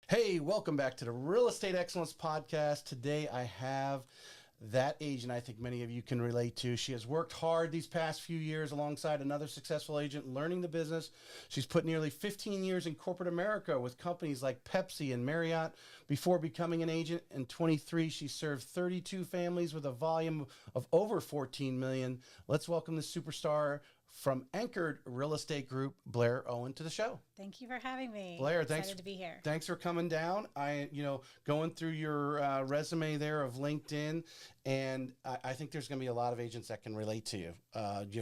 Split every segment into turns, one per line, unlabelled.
Hey, welcome back to the Real Estate Excellence Podcast. Today I have that agent I think many of you can relate to. She has worked hard these past few years alongside another successful agent learning the business. She's put nearly 15 years in corporate America with companies like Pepsi and Marriott. Before becoming an agent in 23, she served 32 families with a volume of over 14 million. Let's welcome the superstar from Anchored Real Estate Group, Blair Owen, to the show.
Thank you for having me.
Blair,
Excited to be here.
thanks for coming down. Going through your resume there of LinkedIn, and I think there's going to be a lot of agents that can relate to you.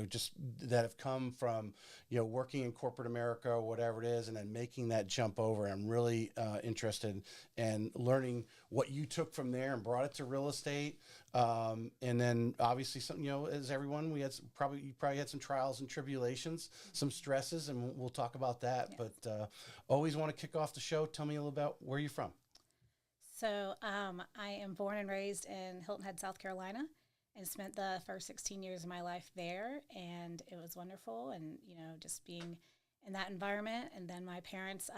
Just that have come from working in corporate America or whatever it is, and then making that jump over. I'm really interested in learning what you took from there and brought it to real estate. And then obviously some, as everyone, you probably had some trials and tribulations, some stresses, and we'll talk about that.
Yes.
But always want to kick off the show. Tell me a little about where you're from.
So, I am born and raised in Hilton Head, South Carolina, and spent the first 16 years of my life there. And it was wonderful. And, just being in that environment. And then my parents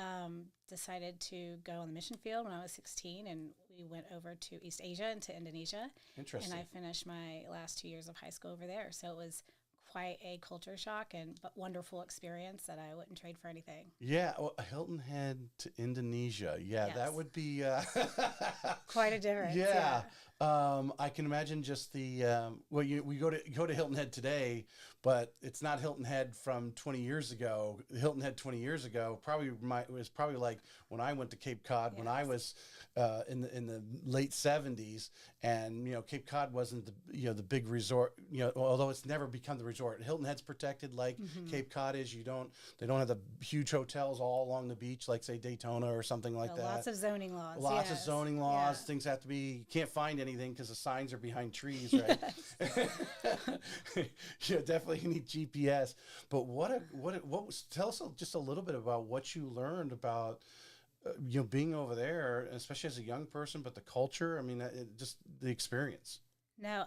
decided to go on the mission field when I was 16. And we went over to East Asia and to Indonesia.
Interesting.
And I finished my last 2 years of high school over there. So it was quite a culture shock but wonderful experience that I wouldn't trade for anything.
Yeah, well, Hilton Head to Indonesia. Yeah,
Yes.
that would be
Quite a difference.
Yeah. I can imagine just the we go to Hilton Head today, but it's not Hilton Head from 20 years ago. Hilton Head 20 years ago was probably like when I went to Cape Cod when I was in the late 70s, and Cape Cod wasn't the big resort, although it's never become the resort. Hilton Head's protected like Cape Cod is. They don't have the huge hotels all along the beach like say Daytona or something like that.
Lots of zoning laws.
Lots of
Yes.
zoning laws.
Yeah.
Things have to be. You can't find anything because the signs are behind trees, right? Definitely you need GPS. But tell us just a little bit about what you learned about being over there, especially as a young person, but the culture. I mean, just the experience.
No,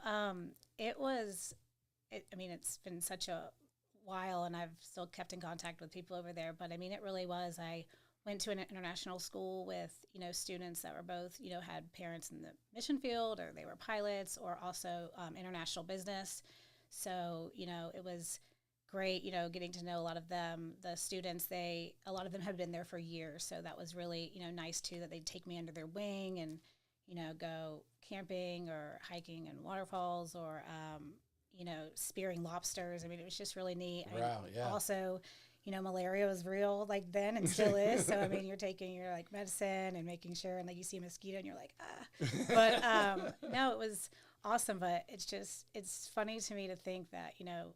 it was. It's been such a while, and I've still kept in contact with people over there. But it really was. I went to an international school with students that were both had parents in the mission field, or they were pilots, or also international business. So it was great, getting to know a lot of them. The students, a lot of them had been there for years, so that was really nice too, that they'd take me under their wing and go camping or hiking in waterfalls, or spearing lobsters. It was just really neat.
Wow, yeah.
Also, malaria was real like then and still is. So you're taking your like medicine and making sure, and like you see a mosquito and you're like But no, it was awesome. But it's funny to me to think that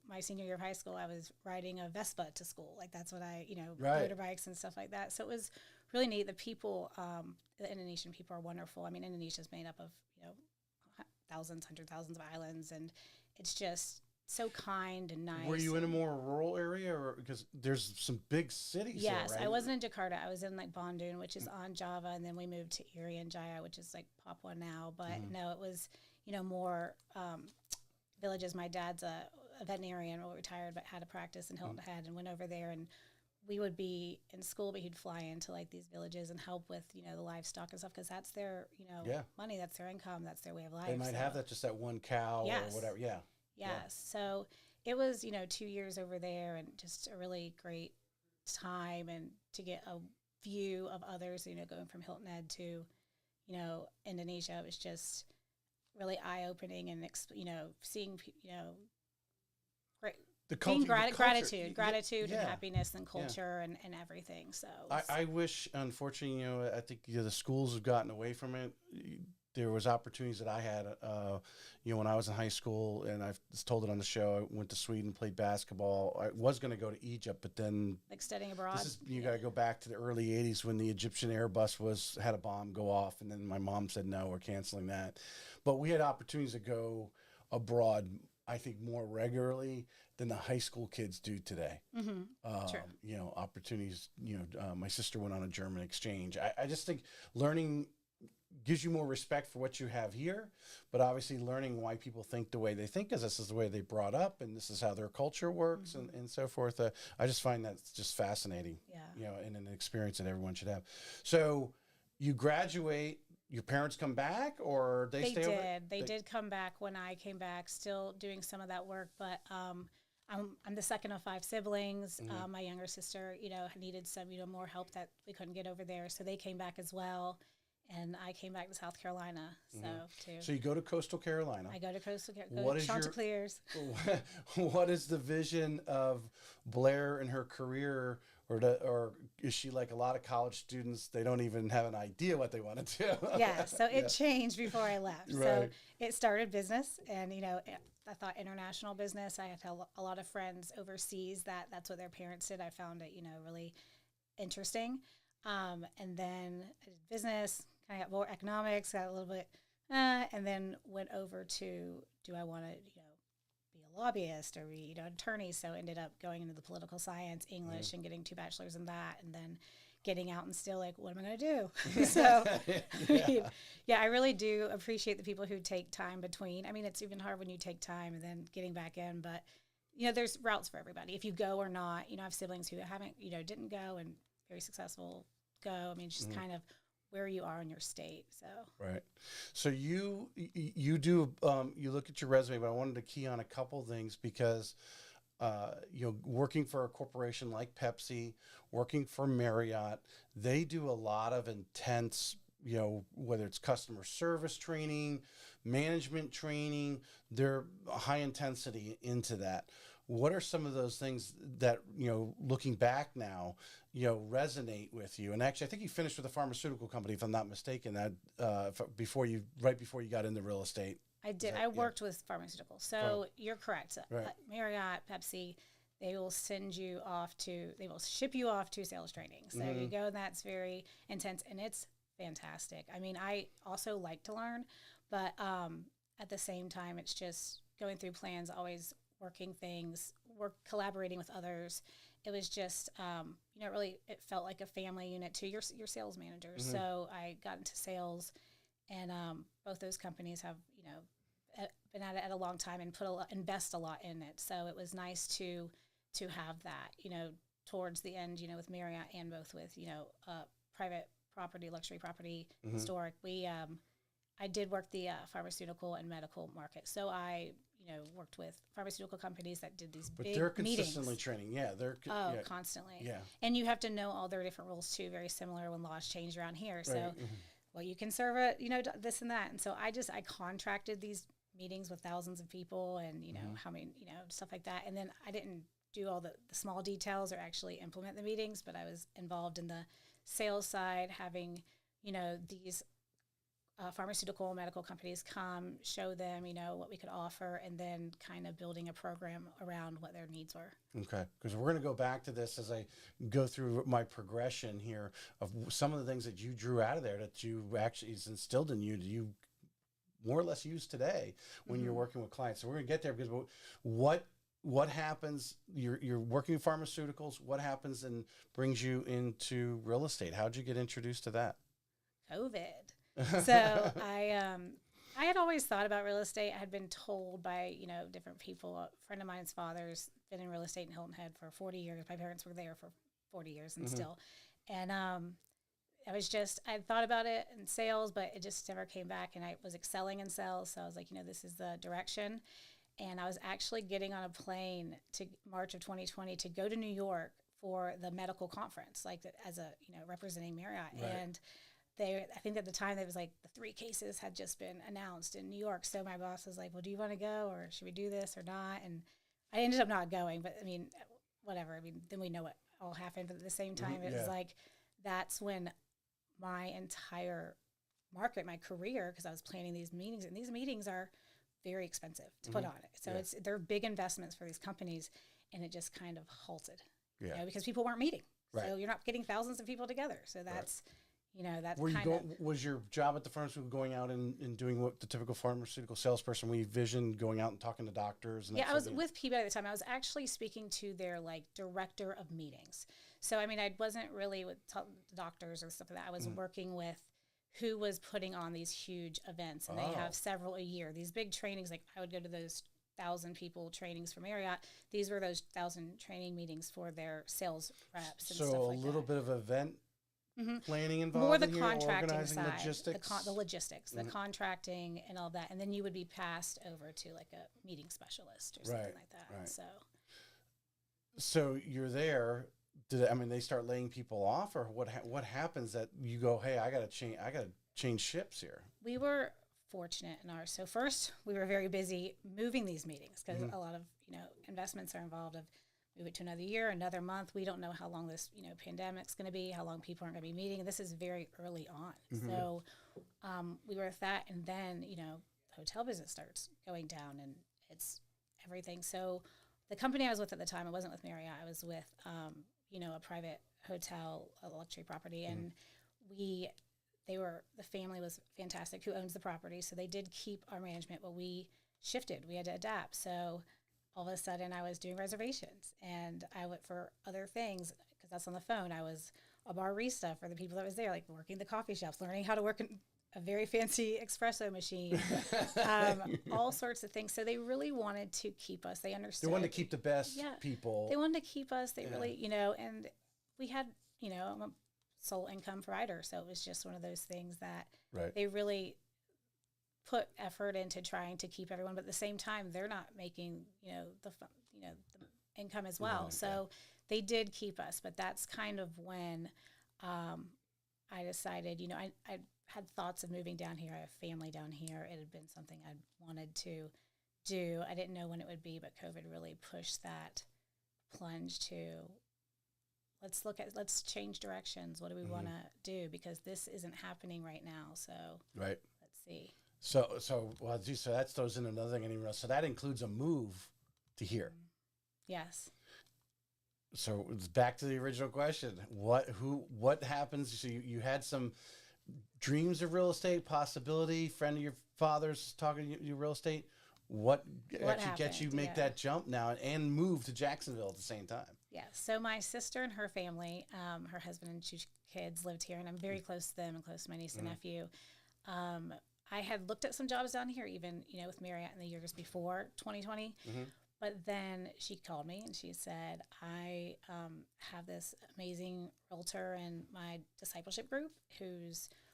my senior year of high school I was riding a Vespa to school. Like that's what I
Right.
motorbikes and stuff like that. So it was really neat. The people, the Indonesian people are wonderful. Indonesia is made up of thousands, hundred thousands of islands, and it's just so kind and nice.
Were you in a more rural area, or because there's some big cities?
Yes,
there, right?
I wasn't in Jakarta. I was in like Bandung, which is on Java, and then we moved to Irian and Jaya, which is like Papua now. But no, it was more villages. My dad's a veterinarian, well, retired, but had a practice in Hilton Head, and went over there. And we would be in school, but he'd fly into like these villages and help with the livestock and stuff, because that's their money, that's their income, that's their way of life.
They might have just that one cow or whatever. Yeah.
Yes.
Yeah.
So it was, 2 years over there, and just a really great time, and to get a view of others, going from Hilton Head to, Indonesia. It was just really eye-opening, and, seeing, great.
The culture,
Gratitude
Yeah.
and happiness and culture and everything. So
I wish, unfortunately, I think the schools have gotten away from it. There was opportunities that I had, when I was in high school, and I've told it on the show. I went to Sweden, played basketball. I was going to go to Egypt, but then
like studying abroad.
You got to go back to the early '80s when the Egyptian Airbus had a bomb go off, and then my mom said no, we're canceling that. But we had opportunities to go abroad, I think, more regularly than the high school kids do today.
True.
Opportunities. My sister went on a German exchange. I just think learning gives you more respect for what you have here, but obviously learning why people think the way they think, because this is the way they brought up, and this is how their culture works, and so forth. I just find that's just fascinating.
Yeah.
And an experience that everyone should have. So, you graduate, your parents come back, or they stay over?
They did come back when I came back, still doing some of that work. But I'm the second of 5 siblings.
Mm-hmm.
My younger sister, needed some, more help that we couldn't get over there. So they came back as well. And I came back to South Carolina. So, too.
So you go to Coastal Carolina.
I go to Coastal Carolina.
What is
Chanticleers.
What is the vision of Blair and her career, or is she like a lot of college students? They don't even have an idea what they want to do.
Yeah, so it changed before I left.
Right.
So it started business, and I thought international business. I had a lot of friends overseas that's what their parents did. I found it really interesting, and then I did business. I got more economics, got a little bit, and then went over to, do I want to, be a lobbyist or be, an attorney? So ended up going into the political science, English, and getting 2 bachelors in that, and then getting out and still like, what am I going to do? So, I really do appreciate the people who take time between. I mean, it's even hard when you take time and then getting back in, but, there's routes for everybody. If you go or not, I have siblings who haven't, didn't go and very successful go. I mean, it's just kind of where you are in your state. So
right. So you do you look at your resume, but I wanted to key on a couple things because working for a corporation like Pepsi, working for Marriott, they do a lot of intense, whether it's customer service training, management training, they're high intensity into that. What are some of those things that, looking back now, resonate with you? And actually, I think you finished with a pharmaceutical company, if I'm not mistaken, that right before you got into real estate.
I did. I worked with pharmaceuticals. So you're correct. Right. Marriott, Pepsi, they will they will ship you off to sales training. So you go, and that's very intense, and it's fantastic. I mean, I also like to learn, but at the same time, it's just going through plans, always working things, collaborating with others. It was just, it felt like a family unit to your sales manager. So I got into sales, and both those companies have, been at it at a long time and invest a lot in it. So it was nice to have that, towards the end, with Marriott and both with, private property, luxury property, historic. I did work the pharmaceutical and medical market. So I, worked with pharmaceutical companies that did these big meetings. But they're consistently
training. Yeah, they're
constantly.
Yeah.
And you have to know all their different rules too, very similar when laws change around here.
Right.
So, well, you can serve it, this and that. And so I contracted these meetings with thousands of people and, how many, stuff like that. And then I didn't do all the small details or actually implement the meetings, but I was involved in the sales side, having, these pharmaceutical medical companies come, show them, what we could offer, and then kind of building a program around what their needs were.
Okay, because we're going to go back to this as I go through my progression here of some of the things that you drew out of there that you actually instilled in you, that you more or less use today when you're working with clients. So we're going to get there, because what happens, you're working with pharmaceuticals, what happens and brings you into real estate? How'd you get introduced to that?
COVID. So I had always thought about real estate. I had been told by, different people. A friend of mine's father's been in real estate in Hilton Head for 40 years. My parents were there for 40 years and still. And I thought about it in sales, but it just never came back. And I was excelling in sales. So I was like, this is the direction. And I was actually getting on a plane to March of 2020 to go to New York for the medical conference, as a, representing Marriott. Right. And I think at the time it was like the 3 cases had just been announced in New York. So my boss was like, well, do you want to go, or should we do this or not? And I ended up not going, but I mean, whatever. I mean, then we know what all happened. But at the same time, it was like, that's when my entire market, my career, because I was planning these meetings, and these meetings are very expensive to put on it. So they're big investments for these companies, and it just kind of halted, because people weren't meeting. Right. So you're not getting thousands of people together. So that's, that's
was your job at the pharmaceutical going out and doing what the typical pharmaceutical salesperson, we vision going out and talking to doctors? And
I was with Peabody at the time. I was actually speaking to their director of meetings. So, I mean, I wasn't really with doctors or stuff like that. I was working with who was putting on these huge events, and they have several a year. These big trainings, I would go to those 1,000 people trainings for Marriott. These were those 1,000 training meetings for their sales reps and stuff like that.
So a little bit of event planning involved
More the
in here,
contracting
organizing
side,
logistics?
the logistics, the contracting and all that. And then you would be passed over to like a meeting specialist or something like that.
Right.
So
you're there. They start laying people off, or what happens that you go, hey, I gotta change ships here?
we were fortunate in ours. So first, we were very busy moving these meetings because a lot of investments are involved. Of move it to another year, another month. We don't know how long this pandemic's going to be, how long people aren't going to be meeting. This is very early on. So we were with that, and then hotel business starts going down, and it's everything. So the company I was with at the time, I wasn't with Marriott. I was with a private hotel, a luxury property, and the family was fantastic who owns the property. So they did keep our management, but we shifted. We had to adapt. So all of a sudden I was doing reservations, and I went for other things because that's on the phone. I was a barista for the people that was there, like working the coffee shops, learning how to work a very fancy espresso machine, all sorts of things. So they really wanted to keep us. They understood.
They wanted to keep the best people.
They wanted to keep us. They really, and we had, I'm a sole income provider. So it was just one of those things that they really put effort into trying to keep everyone, but at the same time, they're not making, the income as well. So they did keep us, but that's kind of when I decided, I had thoughts of moving down here. I have family down here. It had been something I'd wanted to do. I didn't know when it would be, but COVID really pushed that plunge to let's change directions. What do we want to do? Because this isn't happening right now. So let's see.
So that throws in another thing I didn't realize. So that includes a move to here.
Yes.
So it's back to the original question. What happens? So you had some dreams of real estate, possibility, friend of your father's talking to you real estate. What actually gets you make that jump now and move to Jacksonville at the same time?
Yeah. So my sister and her family, her husband and 2 kids lived here, and I'm very close to them and close to my niece and nephew. I had looked at some jobs down here, even, with Marriott in the years before 2020. But then she called me and she said, I have this amazing realtor in my discipleship group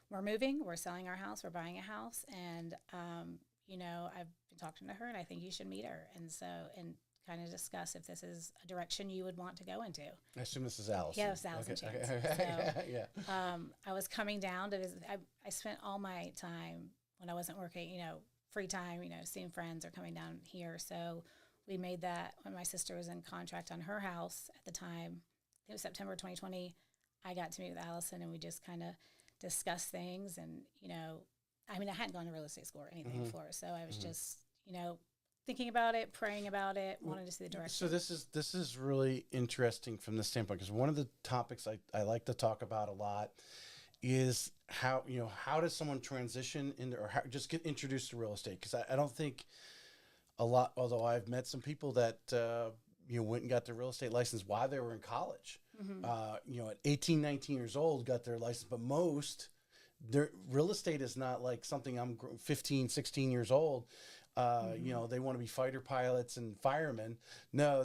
we're moving, we're selling our house, we're buying a house. And, I've been talking to her and I think you should meet her. And kind of discuss if this is a direction you would want to go into.
I assume this is Allison.
Yeah, it's Allison Chance. So, I was coming down to visit. I spent all my time when I wasn't working, free time, seeing friends or coming down here. So we made that when my sister was in contract on her house at the time. It was September 2020. I got to meet with Allison and we just kind of discussed things. And, I hadn't gone to real estate school or anything before. So I was just, thinking about it, praying about it, wanted to see the direction.
So this is really interesting from this standpoint, because one of the topics I like to talk about a lot is how does someone transition into or just get introduced to real estate? Because I don't think a lot, although I've met some people that went and got their real estate license while they were in college. At 18, 19 years old, got their license, but most their real estate is not like something I'm 15, 16 years old. They want to be fighter pilots and firemen. No,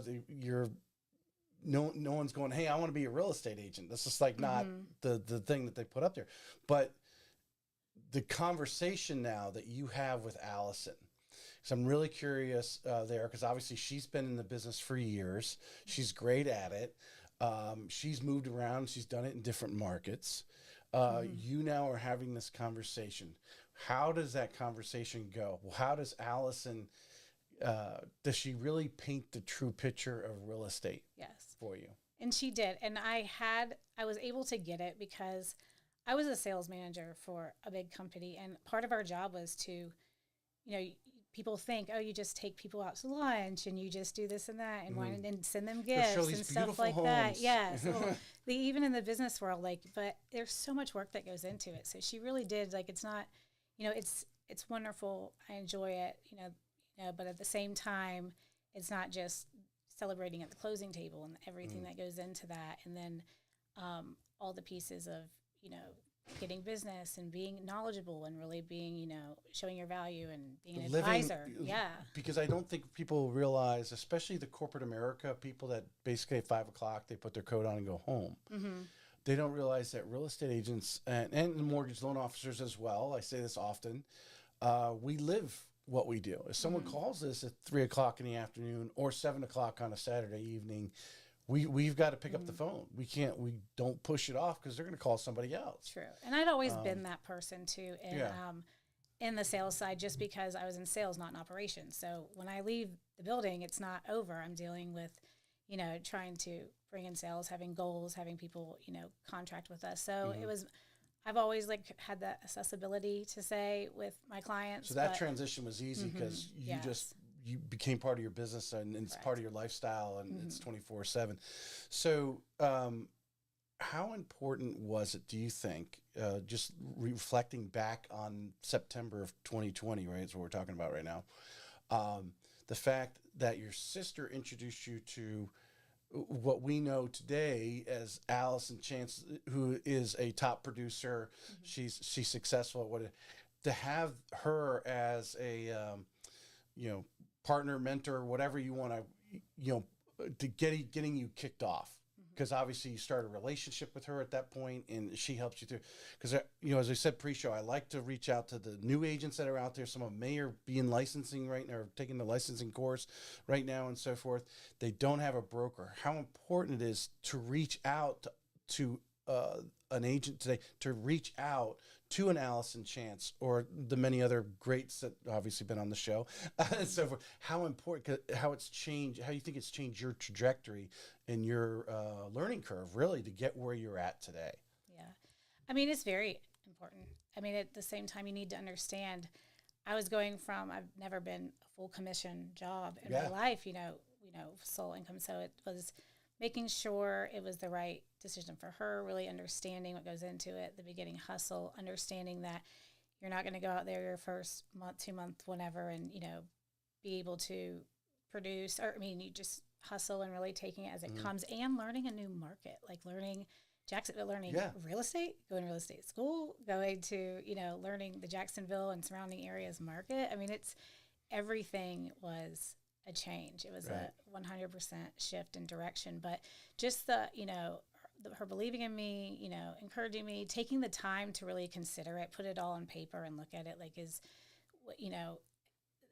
no one's going, hey, I want to be a real estate agent. That's just like not the thing that they put up there. But the conversation now that you have with Allison, so I'm really curious there, because obviously she's been in the business for years. She's great at it. She's moved around. She's done it in different markets. You now are having this conversation. How does that conversation go? Well, how does Allison, does she really paint the true picture of real estate for you?
And she did. And I was able to get it because I was a sales manager for a big company. And part of our job was to, people think, oh, you just take people out to lunch and you just do this and that and wine and send them gifts and stuff like that. Yeah. So even in the business world, but there's so much work that goes into it. So she really did, it's not, it's wonderful. I enjoy it, but at the same time, it's not just celebrating at the closing table and everything that goes into that. And then all the pieces of, getting business and being knowledgeable and really being, showing your value and being an advisor. Yeah.
Because I don't think people realize, especially the corporate America, people that basically at 5 o'clock, they put their coat on and go home. they don't realize that real estate agents and mortgage loan officers as well, I say this often, we live what we do. If someone calls us at 3 o'clock in the afternoon or 7 o'clock on a Saturday evening, we've got to pick up the phone. We don't push it off because they're going to call somebody else.
True. And I'd always been that person too. And, in the sales side, just because I was in sales, not in operations. So when I leave the building, it's not over. I'm dealing with, trying to bring in sales, having goals, having people, contract with us. So I've always had that accessibility to say with my clients.
So that transition was easy because you became part of your business and it's part of your lifestyle and it's 24/7. So, how important was it, do you think, just reflecting back on September of 2020, right? That's what we're talking about right now. The fact that your sister introduced you to what we know today as Allison Chance, who is a top producer. She's successful at what to have her as a, partner, mentor, whatever you want to, to getting you kicked off. Because obviously you start a relationship with her at that point, and she helps you through. Because as I said pre-show, I like to reach out to the new agents that are out there. Some of them may be in licensing right now, or taking the licensing course right now, and so forth. They don't have a broker. How important it is to reach out to an agent today, to reach out to an Allison Chance or the many other greats that obviously been on the show and so forth. How important, how it's changed, how you think it's changed your trajectory and your learning curve, really, to get where you're at today.
Yeah. I mean, it's very important. I mean, at the same time, you need to understand, I was going from, I've never been a full commission job in my life, sole income. So it was making sure it was the right decision for her, really understanding what goes into it, the beginning hustle, understanding that you're not going to go out there your first month, 2 month, whenever, and, be able to produce, you just hustle and really taking it as it comes, and learning a new market, like learning Jacksonville, learning real estate, going to real estate school, going to, learning the Jacksonville and surrounding areas market. I mean, everything was a change. It was a 100% shift in direction, but just her believing in me, encouraging me, taking the time to really consider it, put it all on paper and look at it,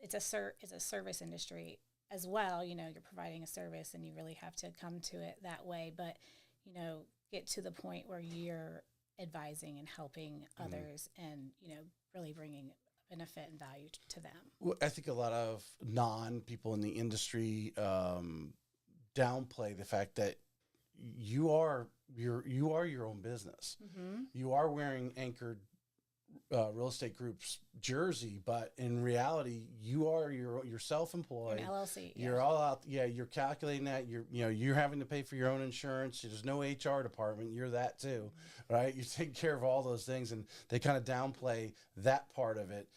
it's a service industry as well. You're providing a service and you really have to come to it that way, but, get to the point where you're advising and helping others and, really bringing benefit and value to them.
Well, I think a lot of non-people in the industry downplay the fact that you are your own business. You are wearing Anchored Real Estate Group's jersey, but in reality, you're self-employed.
An LLC.
You're all out. Yeah, you're calculating that. You're having to pay for your own insurance. There's no HR department. You're that too, right? You take care of all those things, and they kind of downplay that part of it.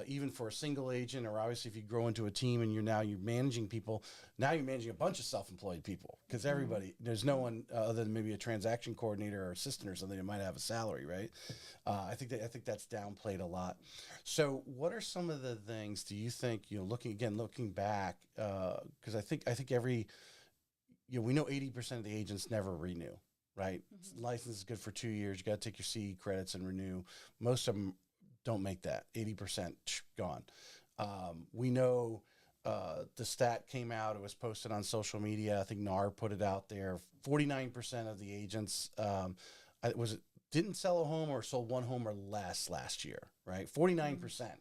Even for a single agent, or obviously if you grow into a team and you're managing people, now you're managing a bunch of self-employed people, because there's no one other than maybe a transaction coordinator or assistant or something that might have a salary, right? I think that's downplayed a lot. So what are some of the things, do you think, looking back, because I think we know 80% of the agents never renew, right? License is good for 2 years. You got to take your CE credits and renew. Most of them don't make that. 80% gone. We know the stat came out. It was posted on social media. I think NAR put it out there. 49% of the agents didn't sell a home or sold one home or less last year, right? 49%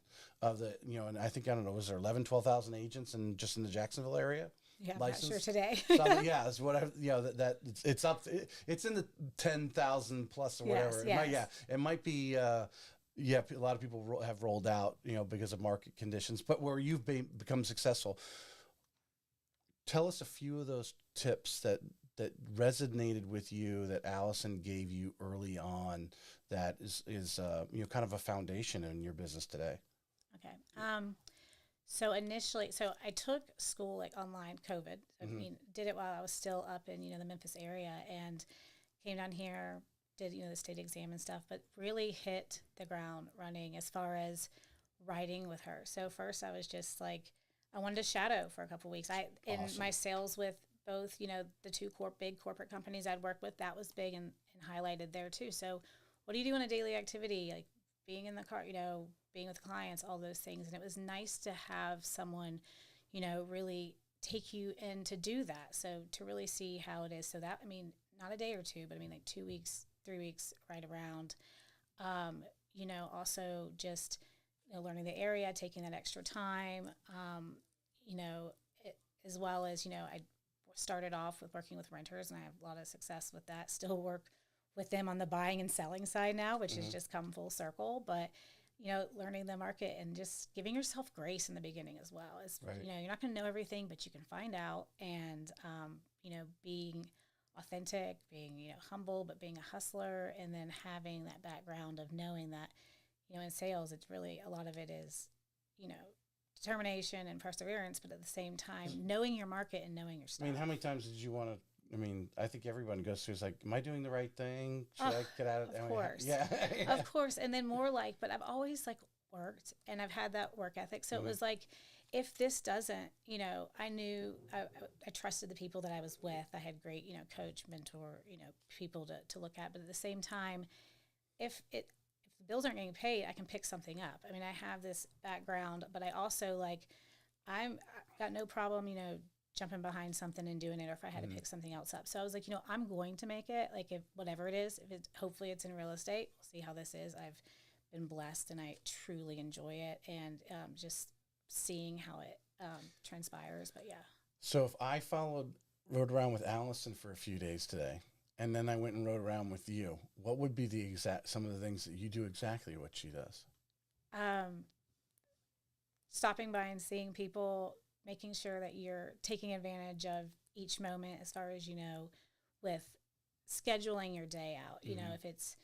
of the, and I think, was there 12,000 agents just in the Jacksonville area?
Yeah, I'm not sure today.
It's what it's up. It's in the 10,000 plus or whatever. It might be. A lot of people have rolled out, because of market conditions, but where you've become successful. Tell us a few of those tips that resonated with you, that Allison gave you early on, that is kind of a foundation in your business today.
Okay. So initially, I took school online, COVID. Did it while I was still up in, the Memphis area, and came down here, did, the state exam and stuff, but really hit the ground running as far as writing with her. So first I was just I wanted to shadow for a couple of weeks. In my sales with both, the two big corporate companies I'd worked with, that was big in highlighted there too. So what do you do in a daily activity? Like being in the car, being with clients, all those things. And it was nice to have someone, really take you in to do that. So to really see how it is. So that, not a day or two, but like 2 weeks, 3 weeks, right around. Also just learning the area, taking that extra time, as well as, I started off with working with renters, and I have a lot of success with that. Still work with them on the buying and selling side now, which has just come full circle. But, learning the market and just giving yourself grace in the beginning as well.
Right.
You're not going to know everything, but you can find out. And, being authentic, being, humble, but being a hustler, and then having that background of knowing that, in sales, it's really, a lot of it is, determination and perseverance, but at the same time, knowing your market and knowing your stuff.
How many times did you want to, I think everyone goes through, is like, am I doing the right thing? Should I get out of it?
Of course.
Yeah.
Of course. And then more but I've always worked, and I've had that work ethic. So it was if this doesn't, I knew I trusted the people that I was with. I had great, coach, mentor, people to look at. But at the same time, if the bills aren't getting paid, I can pick something up. I have this background, but I also I've got no problem, jumping behind something and doing it, or if I had to pick something else up. So I was I'm going to make it, if whatever it is, hopefully it's in real estate. We'll see how this is. I've been blessed, and I truly enjoy it, and just seeing how it transpires. But yeah.
So if I rode around with Allison for a few days today, and then I went and rode around with you, what would be some of the things that you do exactly what she does?
Stopping by and seeing people, making sure that you're taking advantage of each moment, as far as, with scheduling your day out. If it's,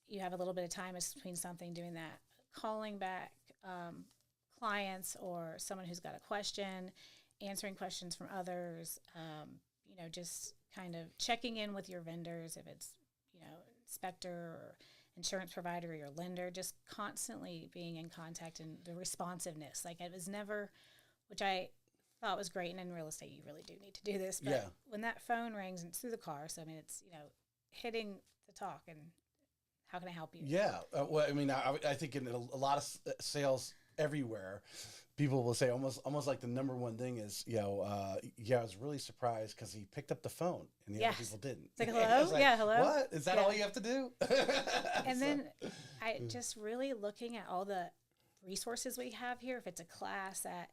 you have a little bit of time between something, doing that, calling back clients or someone who's got a question, answering questions from others, just kind of checking in with your vendors, if it's, inspector or insurance provider or your lender, just constantly being in contact, and the responsiveness. It was never, which I thought was great. And in real estate, you really do need to do this. But when that phone rings, and it's through the car, so it's, hitting the talk and how can I help you? Yeah.
I think in a lot of sales everywhere, people will say almost like the number one thing is, I was really surprised because he picked up the phone and the other people didn't.
It's hello? Hello?
What? Is that all you have to do?
And then I just really looking at all the resources we have here. If it's a class at,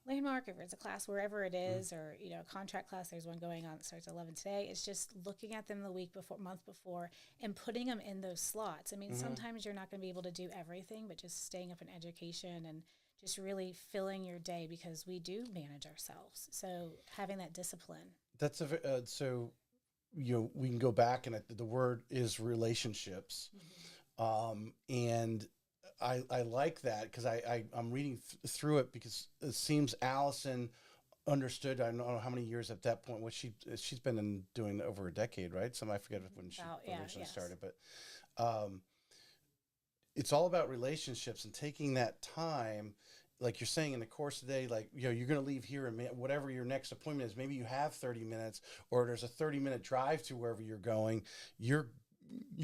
Landmark, if it's a class wherever it is, or, a contract class, there's one going on that starts at 11 today. It's just looking at them the week before, month before, and putting them in those slots. Sometimes you're not going to be able to do everything, but just staying up in education and just really filling your day, because we do manage ourselves. So having that discipline.
That's we can go back, and the word is relationships. And I like that, because I'm reading through it, because it seems Allison understood. I don't know how many years at that point. What she's been doing over a decade, right? I forget when she originally started, but it's all about relationships and taking that time. Like you're saying, in the course of the day, you're going to leave here, and whatever your next appointment is, maybe you have 30 minutes, or there's a 30-minute drive to wherever you're going. You're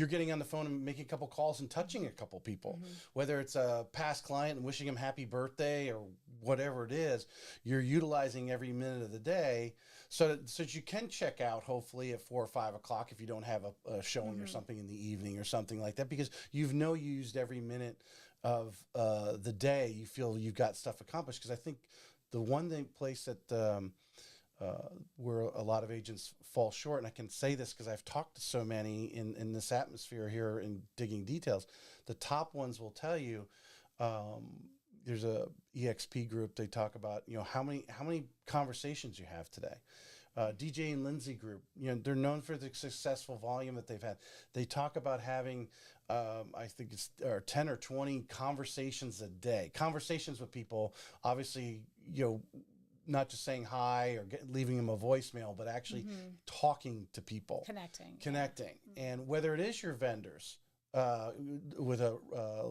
getting on the phone and making a couple calls and touching a couple people, whether it's a past client and wishing them happy birthday or whatever it is. You're utilizing every minute of the day so that you can check out hopefully at 4 or 5 o'clock if you don't have a showing or something in the evening or something like that, because you've used every minute of the day. You feel you've got stuff accomplished. Because I think the one place that where a lot of agents fall short, and I can say this because I've talked to so many in this atmosphere here in digging details, the top ones will tell you, there's a EXP group, they talk about, how many conversations you have today. DJ and Lindsay group, they're known for the successful volume that they've had. They talk about having, I think it's 10 or 20 conversations a day, conversations with people, obviously, not just saying hi or leaving them a voicemail, but actually talking to people. Connecting. And whether it is your vendors, with a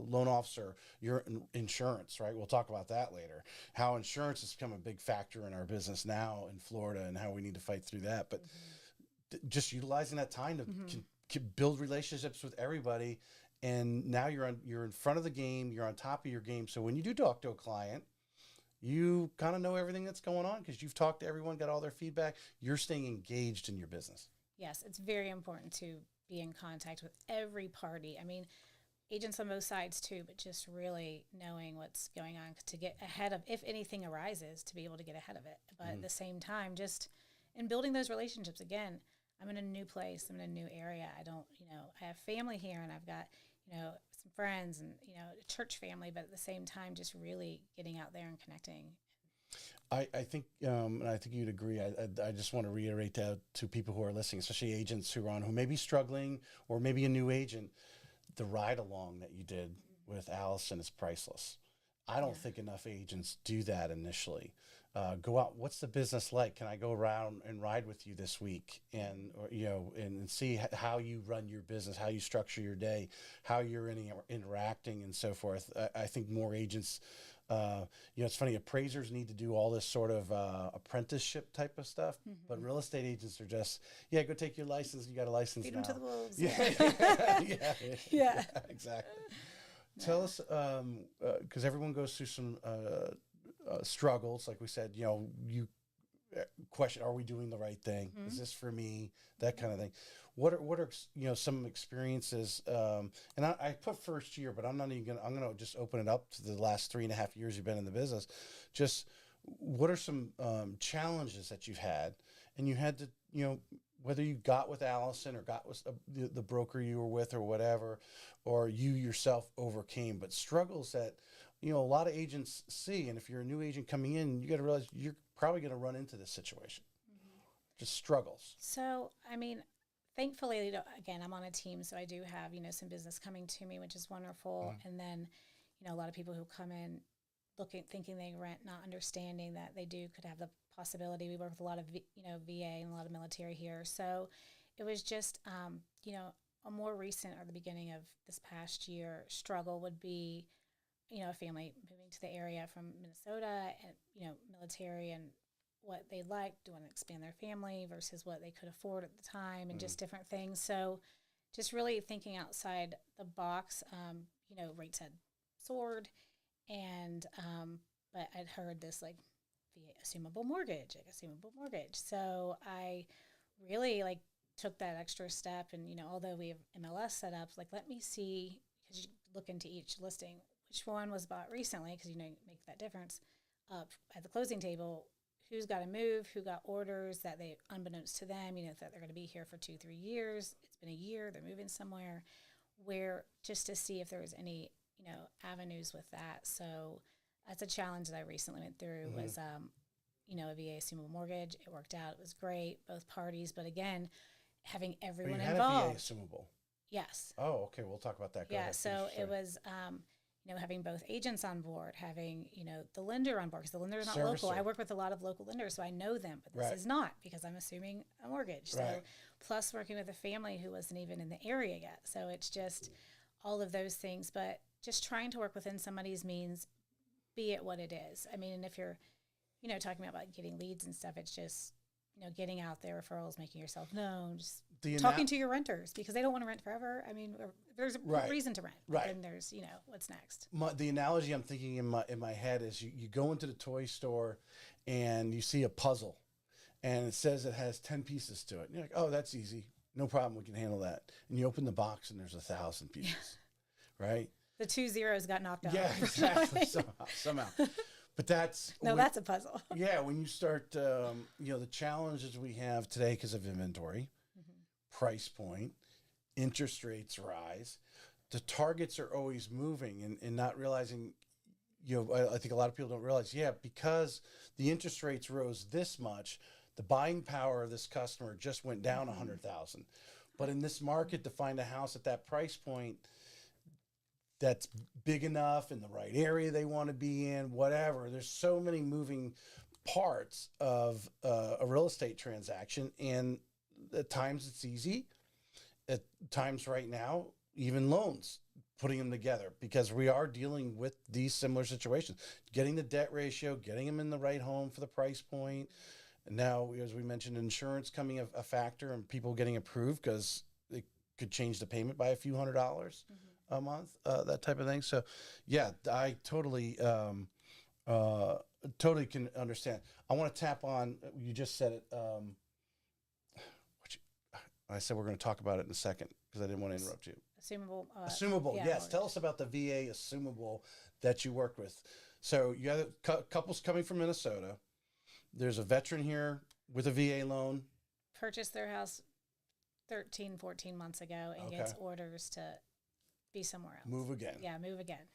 loan officer, your insurance, right? We'll talk about that later. How insurance has become a big factor in our business now in Florida, and how we need to fight through that. But just utilizing that time to build relationships with everybody. And now you're in front of the game. You're on top of your game. So when you do talk to a client, you kind of know everything that's going on because you've talked to everyone, got all their feedback. You're staying engaged in your business.
Yes, it's very important to be in contact with every party. I mean, agents on both sides too, but just really knowing what's going on to get ahead of, if anything arises, to be able to get ahead of it. But at the same time, just in building those relationships, again, I'm in a new place, I'm in a new area. I don't, I have family here and I've got, some friends and, a church family, but at the same time, just really getting out there and connecting.
I think, and I think you'd agree. I just want to reiterate that to people who are listening, especially agents who may be struggling or maybe a new agent. The ride along that you did with Allison is priceless. I don't think enough agents do that initially. Go out. What's the business like? Can I go around and ride with you this week and see how you run your business, how you structure your day, how you're interacting and so forth. I think more agents, it's funny, appraisers need to do all this sort of apprenticeship type of stuff, but real estate agents are just, go take your license. You got a license
Feed
now.
them to the wolves.
Yeah, exactly. Tell us, because everyone goes through some struggles, like we said, you question, are we doing the right thing? Is this for me? That kind of thing. What are some experiences? And I put first year, but I'm not even gonna. I'm gonna just open it up to the last 3.5 years you've been in the business. Just what are some challenges that you've had, and you had to, whether you got with Allison or got with the broker you were with or whatever, or you yourself overcame, but struggles that a lot of agents see. And if you're a new agent coming in, you got to realize you're probably going to run into this situation. Just struggles.
So, I mean, thankfully, again, I'm on a team, so I do have, some business coming to me, which is wonderful. And then, a lot of people who come in thinking they rent, not understanding that they could have the possibility. We work with a lot of, VA and a lot of military here. So it was just, a more recent or the beginning of this past year struggle would be, a family moving to the area from Minnesota and, military and what they liked, do want to expand their family versus what they could afford at the time and just different things. So just really thinking outside the box, rates had soared and, but I'd heard this like assumable mortgage. So I really took that extra step and, although we have MLS set up, let me see, because you look into each listing, which one was bought recently, because, you make that difference at the closing table, who's got to move, who got orders that they, unbeknownst to them, that they're going to be here for 2-3 years. It's been a year, they're moving somewhere, where just to see if there was any, avenues with that. So that's a challenge that I recently went through was, a VA assumable mortgage. It worked out. It was great, both parties. But again, having everyone involved.
Had a VA assumable.
Yes.
Oh, okay. We'll talk about that. Go ahead,
so it was, having both agents on board, having, the lender on board, because the lender is not local. I work with a lot of local lenders, so I know them, but this is not because I'm assuming a mortgage. So plus working with a family who wasn't even in the area yet. So it's just all of those things, but just trying to work within somebody's means, be it what it is. I mean, and if you're, talking about getting leads and stuff, it's just, getting out there, referrals, making yourself known, just talking to your renters because they don't want to rent forever. I mean, there's a reason to rent. Right. And there's, what's next.
The analogy I'm thinking in my head is you go into the toy store and you see a puzzle and it says it has 10 pieces to it. And you're like, oh, that's easy. No problem. We can handle that. And you open the box and there's 1,000 pieces, right?
The 2 zeros got knocked out.
Yeah, exactly. Somehow. But that's
a puzzle.
Yeah, when you start, the challenges we have today because of inventory, price point, interest rates rise, the targets are always moving and not realizing. I think a lot of people don't realize. Yeah, because the interest rates rose this much, the buying power of this customer just went down 100,000. But in this market, to find a house at that price point that's big enough in the right area they want to be in, whatever. There's so many moving parts of a real estate transaction. And at times it's easy. At times right now, even loans, putting them together because we are dealing with these similar situations, getting the debt ratio, getting them in the right home for the price point. And now, as we mentioned, insurance coming a factor and people getting approved because could change the payment by a few $100s a month, that type of thing. So, yeah, I totally can understand. I want to tap on, you just said it. I said we're going to talk about it in a second because I didn't want to interrupt you. Assumable, yes. Mortgage. Tell us about the VA assumable that you work with. So you have couples coming from Minnesota. There's a veteran here with a VA loan.
Purchased their house 13, 14 months ago and gets orders to be somewhere else.
Move again.
Yeah, move again.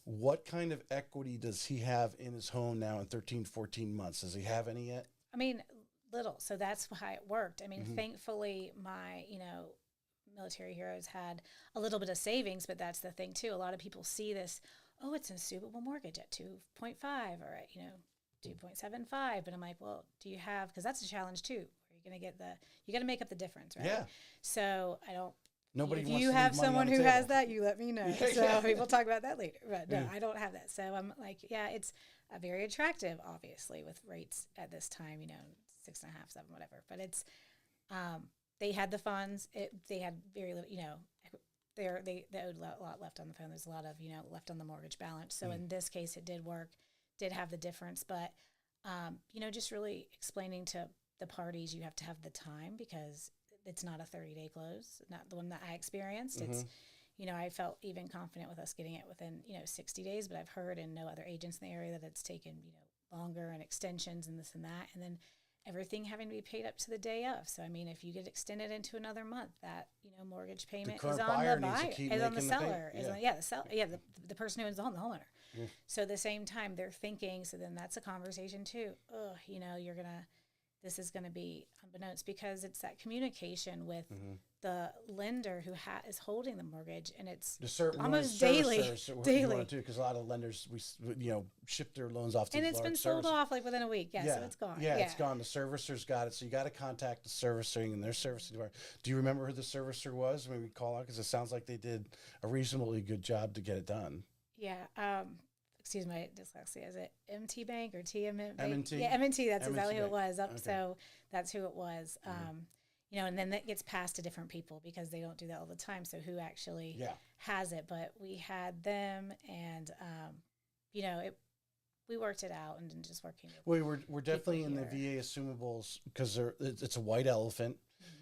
What kind of equity does he have in his home now in 13, 14 months? Does he have any yet?
I mean, little. So that's how it worked. I mean, thankfully, my, military heroes had a little bit of savings, but that's the thing, too. A lot of people see this, oh, it's an assumable mortgage at 2.5 or at, 2.75. But I'm like, well, do you have, because that's a challenge, too. Where you're going to get you got to make up the difference, right? Yeah. So I don't.
Nobody
if
wants
you
to
have someone who
table.
Has that, you let me know. So we'll talk about that later. But no, I don't have that. So I'm like, yeah, it's very attractive, obviously, with rates at this time, 6.5, 7, whatever. But it's, they had the funds. They had very little, they owed a lot left on the phone. There's a lot of, left on the mortgage balance. So in this case, it did work, did have the difference. But, just really explaining to the parties, you have to have the time because it's not a 30-day close, not the one that I experienced. It's, I felt even confident with us getting it within, 60 days, but I've heard and know other agents in the area that it's taken, longer and extensions and this and that. And then everything having to be paid up to the day of. So, I mean, if you get extended into another month, that, mortgage payment is on the buyer, is on the seller. The person who owns the home, the homeowner. So at the same time, they're thinking, so then that's a conversation too. This is going to be unbeknownst because it's that communication with the lender who is holding the mortgage, and it's almost daily.
Because a lot of lenders, we ship their loans off to
and it's been sold off like within a week. Yeah, so it's gone.
Yeah, it's gone. The servicer's got it, so you got to contact the servicing and their servicing department. Do you remember who the servicer was? Maybe call out because it sounds like they did a reasonably good job to get it done.
Yeah. Excuse my dyslexia. Is it MT Bank or TM Bank?
M&T.
Yeah, M&T. That's exactly who it
Bank.
was.
Okay.
So that's who it was. And then that gets passed to different people because they don't do that all the time. So who actually has it? But we had them, and we worked it out and just working.
Well, we're definitely in the VA assumables because it's a white elephant.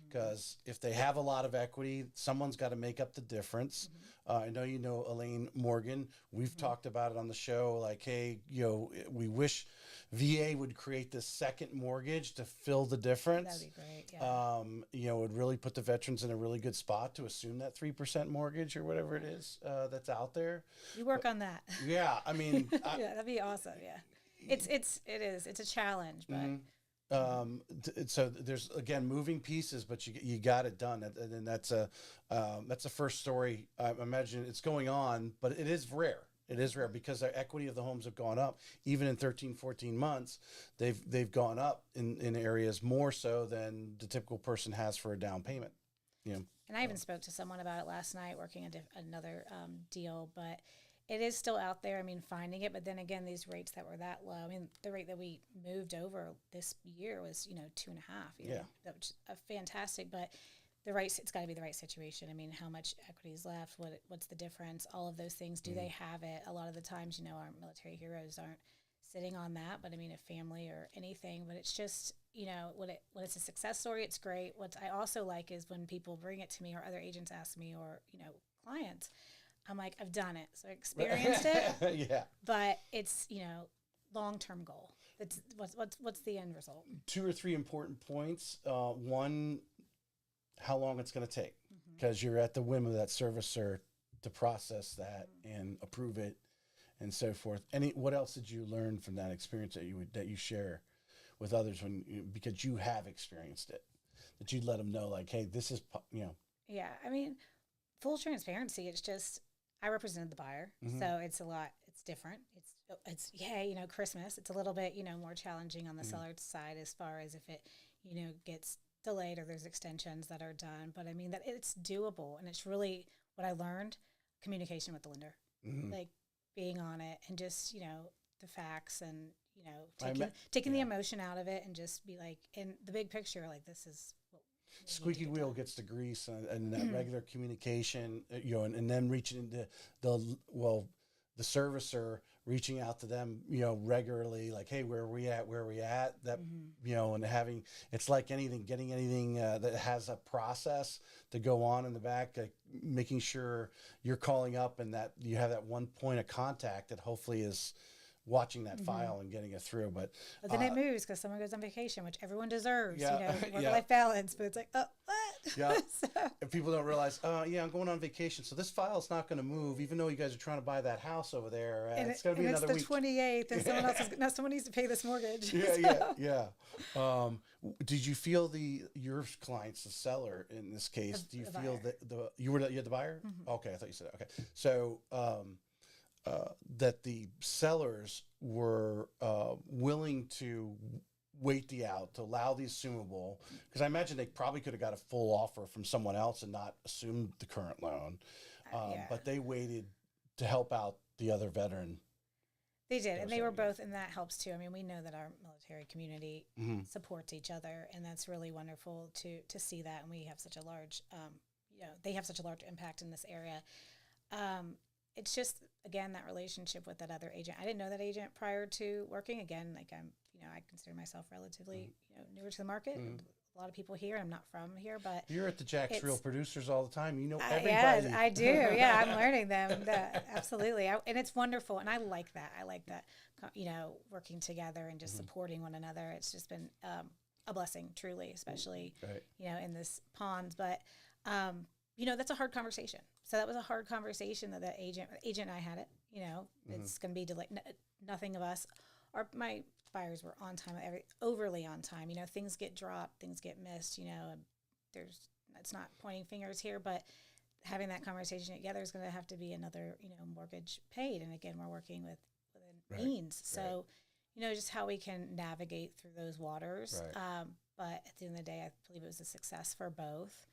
Because if they have a lot of equity, someone's got to make up the difference. I know Elaine Morgan. We've talked about it on the show. Like, hey, we wish VA would create this second mortgage to fill the difference.
That'd be great. Yeah.
It would really put the veterans in a really good spot to assume that 3% mortgage or whatever it is that's out there.
You work on that.
Yeah, I mean,
that'd be awesome. Yeah, it's a challenge, but.
So there's again moving pieces, but you got it done, and that's a first story. I imagine it's going on, but it is rare. It is rare because the equity of the homes have gone up. Even in 13, 14 months, they've gone up in areas more so than the typical person has for a down payment.
And I even spoke to someone about it last night, working another deal, but. It is still out there. I mean, finding it, but then again, these rates that were that low. I mean, the rate that we moved over this year was, 2.5. That was fantastic. But it's got to be the right situation. I mean, how much equity is left? What's the difference? All of those things. Do they have it? A lot of the times, our military heroes aren't sitting on that. But I mean, a family or anything. But it's just, when it's a success story, it's great. What I also like is when people bring it to me, or other agents ask me, or clients. I'm like, I've done it, so I experienced it.
Yeah.
But it's, long-term goal. It's what's the end result?
2 or 3 important points. One, how long it's going to take, because you're at the whim of that servicer to process that and approve it, and so forth. What else did you learn from that experience that you share with others because you have experienced it, that you'd let them know, like, hey, this is
Yeah, I mean, full transparency. It's just. I represented the buyer, so it's it's different. It's Christmas. It's a little bit, more challenging on the seller's side as far as if it, gets delayed or there's extensions that are done. But I mean, that it's doable. And it's really what I learned, communication with the lender, like being on it and just, the facts and, taking the emotion out of it and just be like, in the big picture, like, this is
squeaky wheel gets the grease, and that regular communication, and then reaching into the servicer, reaching out to them, regularly, like, hey, where are we at, that, and having, it's like anything, getting anything that has a process to go on in the back, like making sure you're calling up and that you have that one point of contact that hopefully is watching that file and getting it through. But
then it moves because someone goes on vacation, which everyone deserves,
Yeah,
work-life balance, but it's like, oh, what?
Yeah. If people don't realize, I'm going on vacation, so this file's not going to move, even though you guys are trying to buy that house over there. It's going to be another week.
It's the 28th, and someone needs to pay this mortgage.
Yeah. Did you feel your client's the seller in this case? Do you feel that you had the buyer? Mm-hmm. Okay, I thought you said that. Okay, so that the sellers were willing to wait to allow the assumable, because I imagine they probably could have got a full offer from someone else and not assumed the current loan, but they waited to help out the other veteran.
They did, and they were both, and that helps too. I mean, we know that our military community supports each other, and that's really wonderful to see that. And we have such a large, they have such a large impact in this area. It's just, again, that relationship with that other agent. I didn't know that agent prior to working. Again, like I consider myself relatively, newer to the market. A lot of people here. I'm not from here, but
you're at the Jacksonville producers all the time. You know everybody.
Yes, I do. Yeah, I'm learning them. Absolutely, and it's wonderful. And I like that. Working together and just supporting one another. It's just been a blessing, truly, especially in this pond. But that's a hard conversation. So that was a hard conversation that agent and I had it. It's going to be delayed. Nothing of us, my buyers were on time, overly on time. Things get dropped, things get missed. It's not pointing fingers here, but having that conversation together is going to have to be another, mortgage paid. And again, we're working within means. So, just how we can navigate through those waters. Right. But at the end of the day, I believe it was a success for both.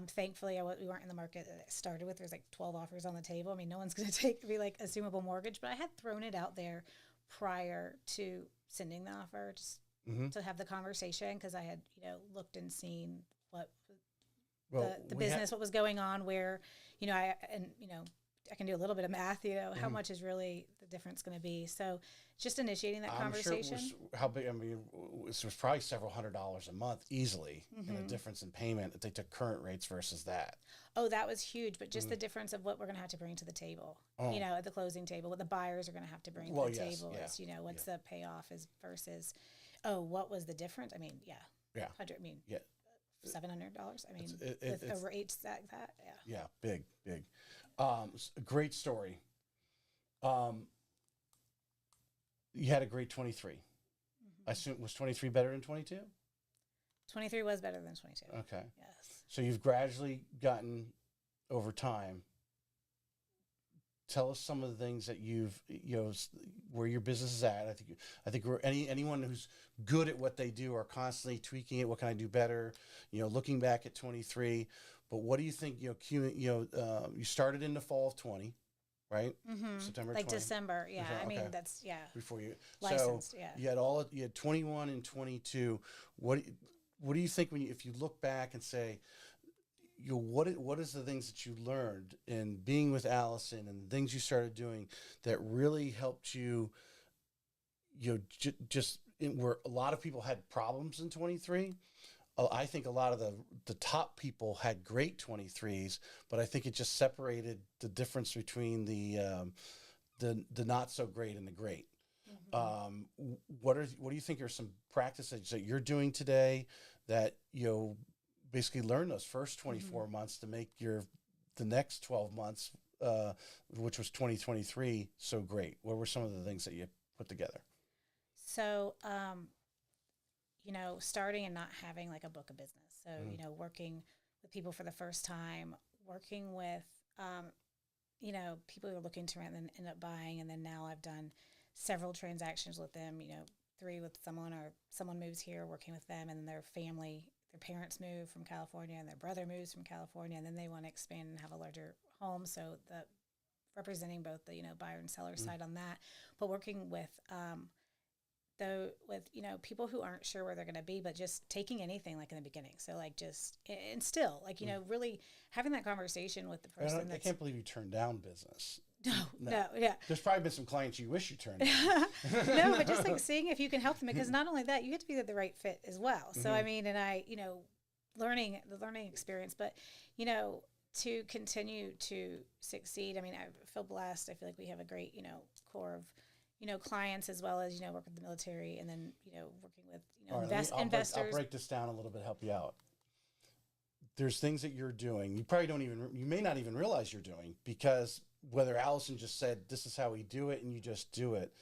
Thankfully, we weren't in the market that it started with. There's like 12 offers on the table. I mean, no one's going to be like assumable mortgage, but I had thrown it out there prior to sending the offer just to have the conversation, because I had, looked and seen what the business, what was going on, where, I can do a little bit of math, how much is really the difference going to be. So just initiating that conversation.
Sure how big, it was probably several $100s a month easily in a difference in payment if they took current rates versus that.
Oh, that was huge. But just the difference of what we're going to have to bring to the table, at the closing table, what the buyers are going to have to bring to the table is, what's the payoff is versus, what was the difference? I mean, $700. I mean, with a rate that. Yeah.
Yeah. Big. Great story. You had a great 23. I assume, was 23 better than 22?
23 was better than 22.
Okay.
Yes.
So you've gradually gotten over time. Tell us some of the things that you've, where your business is at. I think anyone who's good at what they do are constantly tweaking it. What can I do better? Looking back at 23. But what do you think? You started in the fall of 20, right?
Mm-hmm.
September,
like
20?
December. Yeah,
December,
I mean
that's before you
licensed.
So
yeah,
you had 21 and 22. What do you think if you look back and say, what is the things that you learned in being with Allison and the things you started doing that really helped you? Where a lot of people had problems in 23. I think a lot of the top people had great 23s, but I think it just separated the difference between the not so great and the great. Mm-hmm. What do you think are some practices that you're doing today that basically learn those first 24 months to make the next 12 months, which was 2023, so great? What were some of the things that you put together?
So, starting and not having like a book of business. So, working with people for the first time, working with, people who are looking to rent and end up buying. And then now I've done several transactions with them, 3 with someone, or someone moves here, working with them, and then their family, their parents move from California and their brother moves from California, and then they want to expand and have a larger home. So representing both the, buyer and seller side on that, but working with, though with, people who aren't sure where they're going to be, but just taking anything like in the beginning. So like just, and still like, really having that conversation with the person.
I can't believe you turned down business.
No, yeah.
There's probably been some clients you wish you turned down.
No, but just like seeing if you can help them, because not only that, you get to be the right fit as well. So, I mean, and the learning experience, but, to continue to succeed. I mean, I feel blessed. I feel like we have a great, core of, clients, as well as, work with the military, and then, working with, investors.
I'll break this down a little bit, help you out. There's things that you're doing. You may not even realize you're doing, because whether Allison just said, this is how we do it, and you just do it.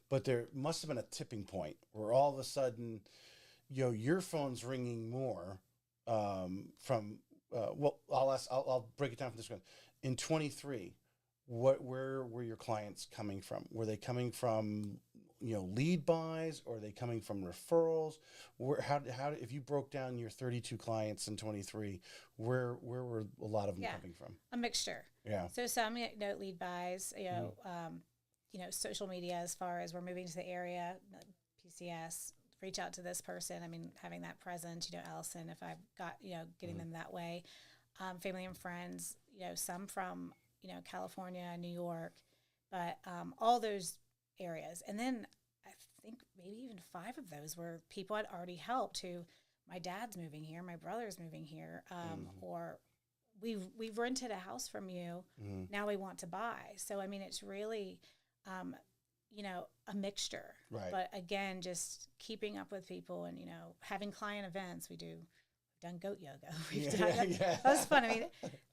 But there must have been a tipping point where all of a sudden, your phone's ringing more I'll break it down from this one. In 23, where were your clients coming from? Were they coming from, lead buys, or are they coming from referrals? If you broke down your 32 clients in 23, where were a lot of them coming from?
A mixture.
Yeah.
So some, lead buys, social media, as far as we're moving to the area, PCS, reach out to this person. I mean, having that presence, Allison, if I've got, getting them that way, family and friends, some from, California, New York, but all those areas. And then I think maybe even 5 of those were people I'd already helped, who my dad's moving here, my brother's moving here, or we've rented a house from you. Now we want to buy. So, I mean, it's really, a mixture,
right?
But again, just keeping up with people, and, having client events. We've done goat yoga. That was fun. I mean,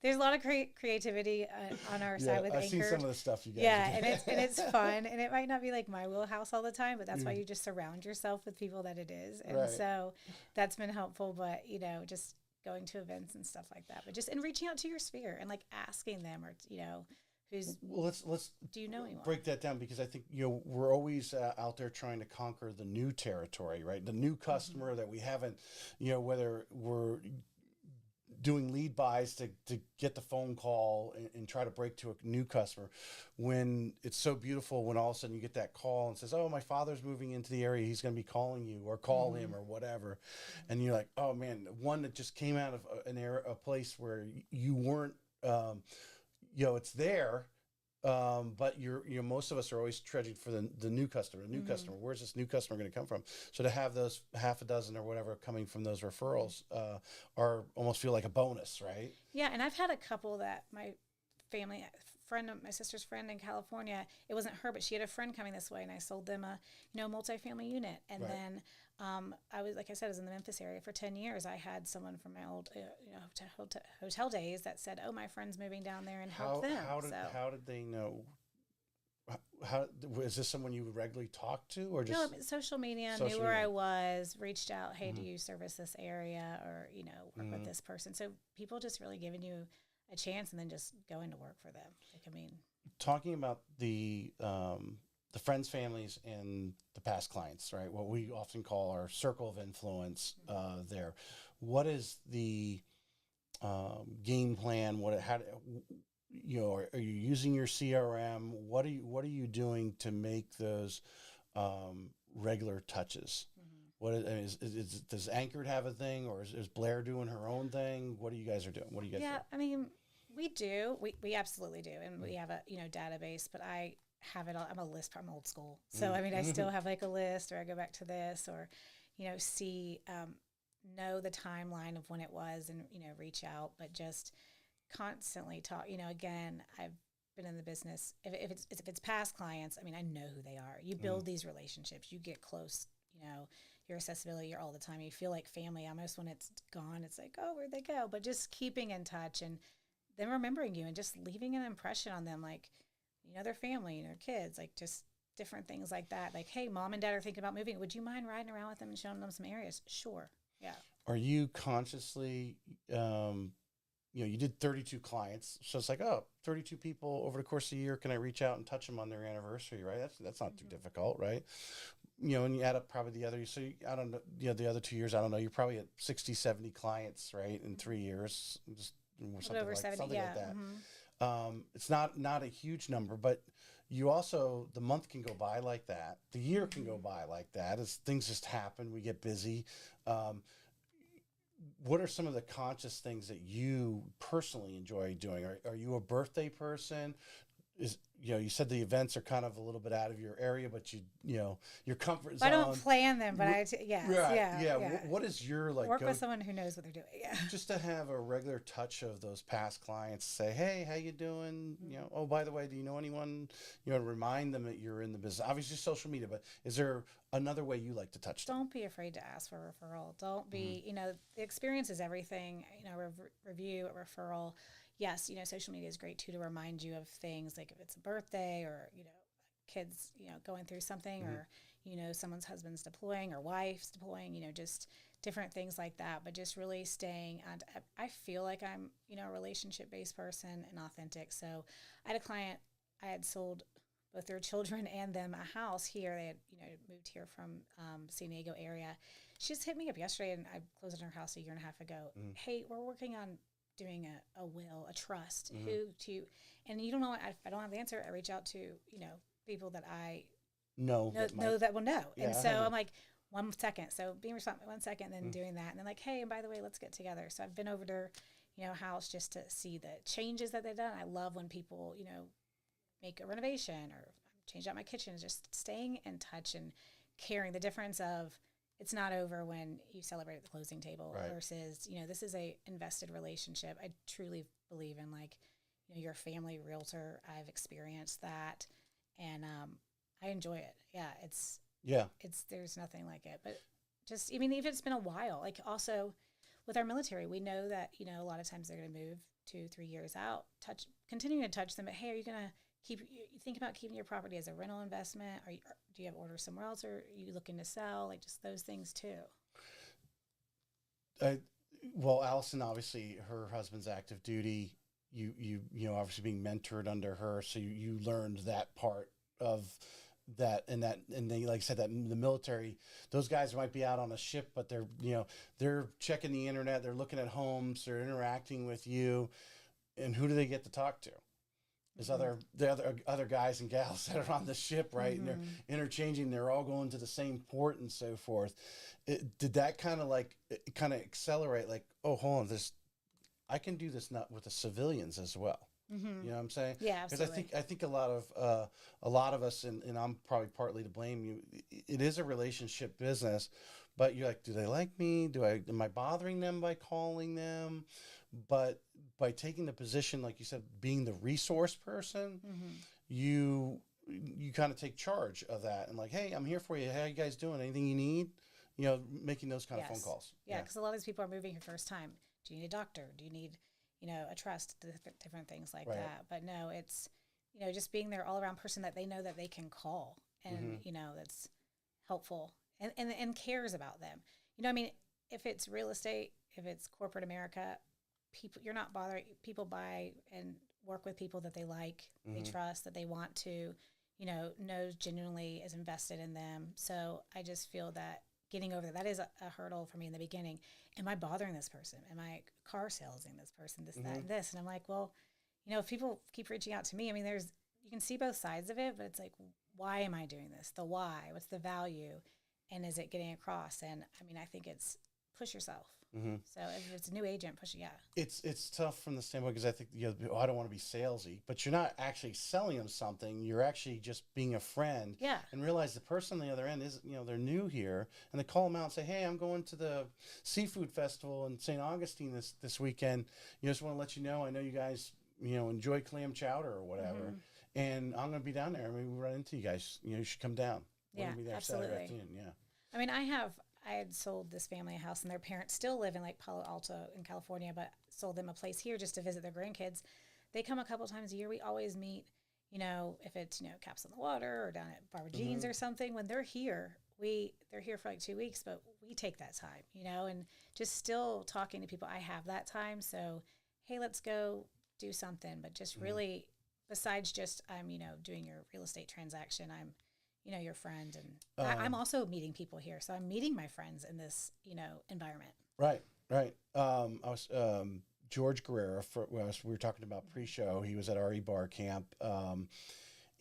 there's a lot of creativity on our side with Anchor.
I've seen some of the stuff you guys
do. and it's fun, and it might not be like my wheelhouse all the time, but that's why you just surround yourself with people that it is. And so that's been helpful, but, just going to events and stuff like that, but just, and reaching out to your sphere and like asking them, or,
let's
do you know anyone?
Break that down, because I think we're always out there trying to conquer the new territory, right? The new customer that we haven't, whether we're doing lead buys to get the phone call and try to break to a new customer, when it's so beautiful when all of a sudden you get that call and says, oh, my father's moving into the area, he's going to be calling you, or call him, or whatever. And you're like, oh man, one that just came out of a place where you weren't, it's there, but most of us are always trudging for the new customer. Customer. Where's this new customer going to come from? So to have those half a dozen or whatever coming from those referrals are almost feel like a bonus, right?
Yeah, and I've had a couple that my my sister's friend in California, it wasn't her, but she had a friend coming this way, and I sold them a multifamily unit, and then I was, like I said, I was in the Memphis area for 10 years. I had someone from my old hotel days that said, oh, my friend's moving down there, and help them.
How did they know? How is this someone you would regularly talk to, or just
social media? Knew where I was, reached out. Hey, do you service this area, or work with this person? So people just really giving you a chance, and then just going to work for them.
Talking about the friends, families, and the past clients, right? What we often call our circle of influence. There, what is the game plan? Are you using your CRM? What are you doing to make those regular touches? What does Anchored have a thing, or is Blair doing her own thing? What are you guys doing? What do you guys do?
I mean, we do. We absolutely do, and we have a database. But I have it all. I'm old school, so I mean, I still have like a list, or I go back to this, or see know the timeline of when it was, and reach out, but just constantly talk. Again, I've been in the business. If it's past clients, I mean, I know who they are. You build these relationships. You get close. Your accessibility, you're all the time. You feel like family. Almost when it's gone, it's like, oh, where'd they go? But just keeping in touch, and them remembering you, and just leaving an impression on them, like, their family and their kids, like just different things like that. Like, hey, mom and dad are thinking about moving. Would you mind riding around with them and showing them some areas? Sure. Yeah.
Are you consciously, you did 32 clients. So it's like, 32 people over the course of a year. Can I reach out and touch them on their anniversary, right? That's not too difficult, right? And you add up probably the other, so I don't know, the other 2 years, I don't know, you're probably at 60, 70 clients, right? In 3 years, just something
over
like,
70,
something
yeah.
like that. It's not a huge number, but you also, the month can go by like that. The year can go by like that as things just happen. We get busy. What are some of the conscious things that you personally enjoy doing? Are you a birthday person? You said the events are kind of a little bit out of your area, but your comfort zone.
I don't plan them, but yes,
right,
yeah.
What is your
work with someone who knows what they're doing? Yeah,
just to have a regular touch of those past clients. Say, hey, how you doing? Oh, by the way, do you know anyone? Remind them that you're in the business. Obviously, social media, but is there another way you like to touch them?
Don't be afraid to ask for a referral. Don't be, the experience is everything. Review, a referral. Yes, social media is great too to remind you of things like if it's a birthday or, kids, going through something or, someone's husband's deploying or wife's deploying, just different things like that. But just really staying and I feel like I'm, a relationship-based person and authentic. So I had a client, I had sold both their children and them a house here. They had, moved here from San Diego area. She just hit me up yesterday and I closed on her house a year and a half ago. Hey, we're working on doing a will, a trust, and you don't know, if I don't have the answer, I reach out to, people that I know that will know. Yeah, and so I'm like, 1 second. So being responsible, 1 second, then doing that. And then like, hey, and by the way, let's get together. So I've been over to, house just to see the changes that they've done. I love when people, make a renovation or change out my kitchen, just staying in touch and caring. The difference of, it's not over when you celebrate at the closing table versus, this is a invested relationship. I truly believe in you're a family realtor. I've experienced that and I enjoy it. Yeah. There's nothing like it, but just, even if it's been a while, like also with our military, we know that, a lot of times they're going to move 2-3 years out, continuing to touch them. But hey, are you going to think about keeping your property as a rental investment? Do you have orders somewhere else, or are you looking to sell? Like just those things too.
Well, Allison, obviously her husband's active duty. You obviously being mentored under her, so you learned that part of that, and they, like I said, that the military, those guys might be out on a ship, but they're checking the internet, they're looking at homes, they're interacting with you, and who do they get to talk to? There's other guys and gals that are on the ship, right? And they're interchanging. They're all going to the same port and so forth. Did that kind of accelerate? Like, oh, hold on, I can do this not with the civilians as well. You know what I'm saying?
Yeah, absolutely.
Because I think a lot of us, and I'm probably partly to blame. It is a relationship business, but you're like, do they like me? Am I bothering them by calling them? But by taking the position, like you said, being the resource person, you kind of take charge of that and like, hey, I'm here for you. How you guys doing? Anything you need? Making those kind of phone calls.
Yeah, because a lot of these people are moving here first time. Do you need a doctor? Do you need, a trust? Different things like that. But no, it's, just being there all around person that they know that they can call and, that's helpful and cares about them. If it's real estate, if it's corporate America, you're not bothering. People buy and work with people that they like, they trust, that they want to, knows genuinely is invested in them. So I just feel that getting over that is a hurdle for me in the beginning. Am I bothering this person? Am I car salesing this person? This, that, and this? And I'm like, well, if people keep reaching out to me, you can see both sides of it, but it's like, why am I doing this? The why, what's the value? And is it getting across? And I think it's push yourself. So if it's a new agent, push it. Yeah.
It's tough from the standpoint because I think I don't want to be salesy, but you're not actually selling them something. You're actually just being a friend.
Yeah.
And realize the person on the other end is they're new here, and they call them out and say, hey, I'm going to the seafood festival in St. Augustine this weekend. Just want to let you know. I know you guys enjoy clam chowder or whatever, and I'm going to be down there. Maybe we'll run into you guys. You should come down.
Yeah,
be there
absolutely.
Saturday afternoon. Yeah.
I had sold this family a house, and their parents still live in Palo Alto in California, but sold them a place here just to visit their grandkids. They come a couple times a year. We always meet, if it's, Caps on the Water or down at Barbara Jean's or something. When they're here, they're here for 2 weeks, but we take that time, and just still talking to people. I have that time. So, hey, let's go do something. But just really, besides just, I'm, doing your real estate transaction, I'm, your friend. And I'm also meeting people here. So I'm meeting my friends in this, environment.
Right. I was, George Guerrera, we were talking about pre-show. He was at RE Bar Camp.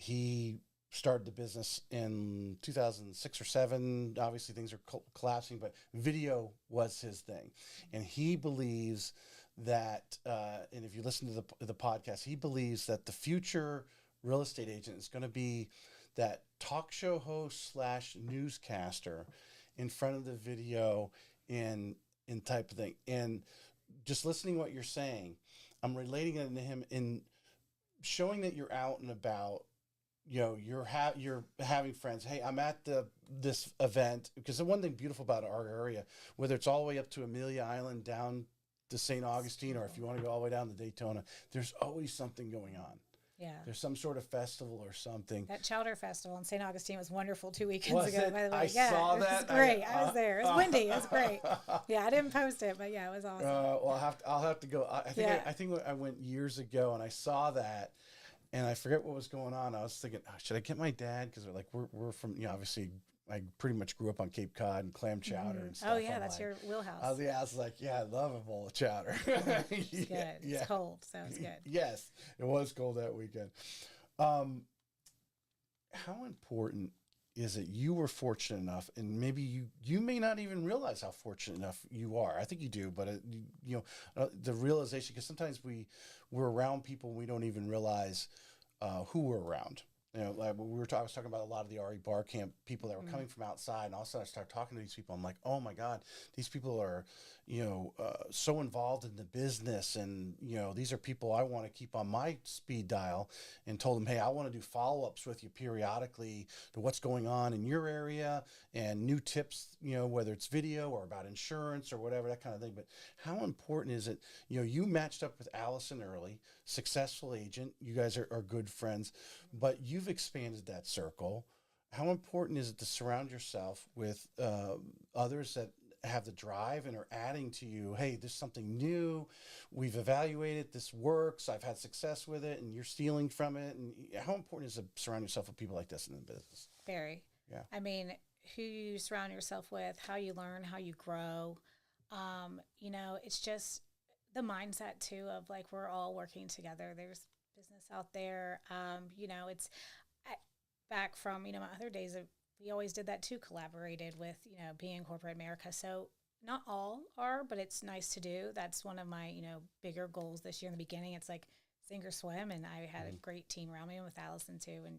he started the business in 2006 or 7. Obviously things are collapsing, but video was his thing. And he believes that, and if you listen to the podcast, he believes that the future real estate agent is going to be that talk show host / newscaster in front of the video in type of thing. And just listening to what you're saying, I'm relating it to him in showing that you're out and about. You're having friends. Hey, I'm at this event, because the one thing beautiful about our area, whether it's all the way up to Amelia Island down to St. Augustine, or if you want to go all the way down to Daytona, there's always something going on.
Yeah.
There's some sort of festival or something.
That Chowder Festival in St. Augustine was wonderful 2 weekends ago, by the way.
I saw that.
It was great. I was there. It was windy. It was great. Yeah, I didn't post it, but yeah, it was awesome.
Well, I'll have to go. I think I went years ago and I saw that, and I forget what was going on. I was thinking, should I get my dad? Because we're from, obviously I pretty much grew up on Cape Cod and clam chowder and stuff.
Oh yeah, that's your wheelhouse.
I was like, yeah, I love a bowl of chowder.
It's good. It's cold, so it's good.
Yes, it was cold that weekend. How important is it? You were fortunate enough, and maybe you may not even realize how fortunate enough you are. I think you do, but the realization, because sometimes we're around people and we don't even realize who we're around. Like I was talking about a lot of the RE bar camp people that were coming from outside, and all of a sudden I started talking to these people. I'm like, oh my God, these people are, so involved in the business, and these are people I want to keep on my speed dial. And told them, hey, I want to do follow-ups with you periodically to what's going on in your area and new tips, whether it's video or about insurance or whatever, that kind of thing. But how important is it? You matched up with Allison early, successful agent. You guys are good friends, but you've expanded that circle. How important is it to surround yourself with others that have the drive and are adding to you? Hey, there's something new. We've evaluated. This works. I've had success with it, and you're stealing from it. And how important is it to surround yourself with people like this in the business?
Very.
Yeah.
I mean, who you surround yourself with, how you learn, how you grow. It's just the mindset too of like we're all working together. There's business out there. Back from my other days, we always did that too. Collaborated with being in corporate America. So not all are, but it's nice to do. That's one of my bigger goals this year. In the beginning, it's like sink or swim, and I had a great team around me, and with Allison too, and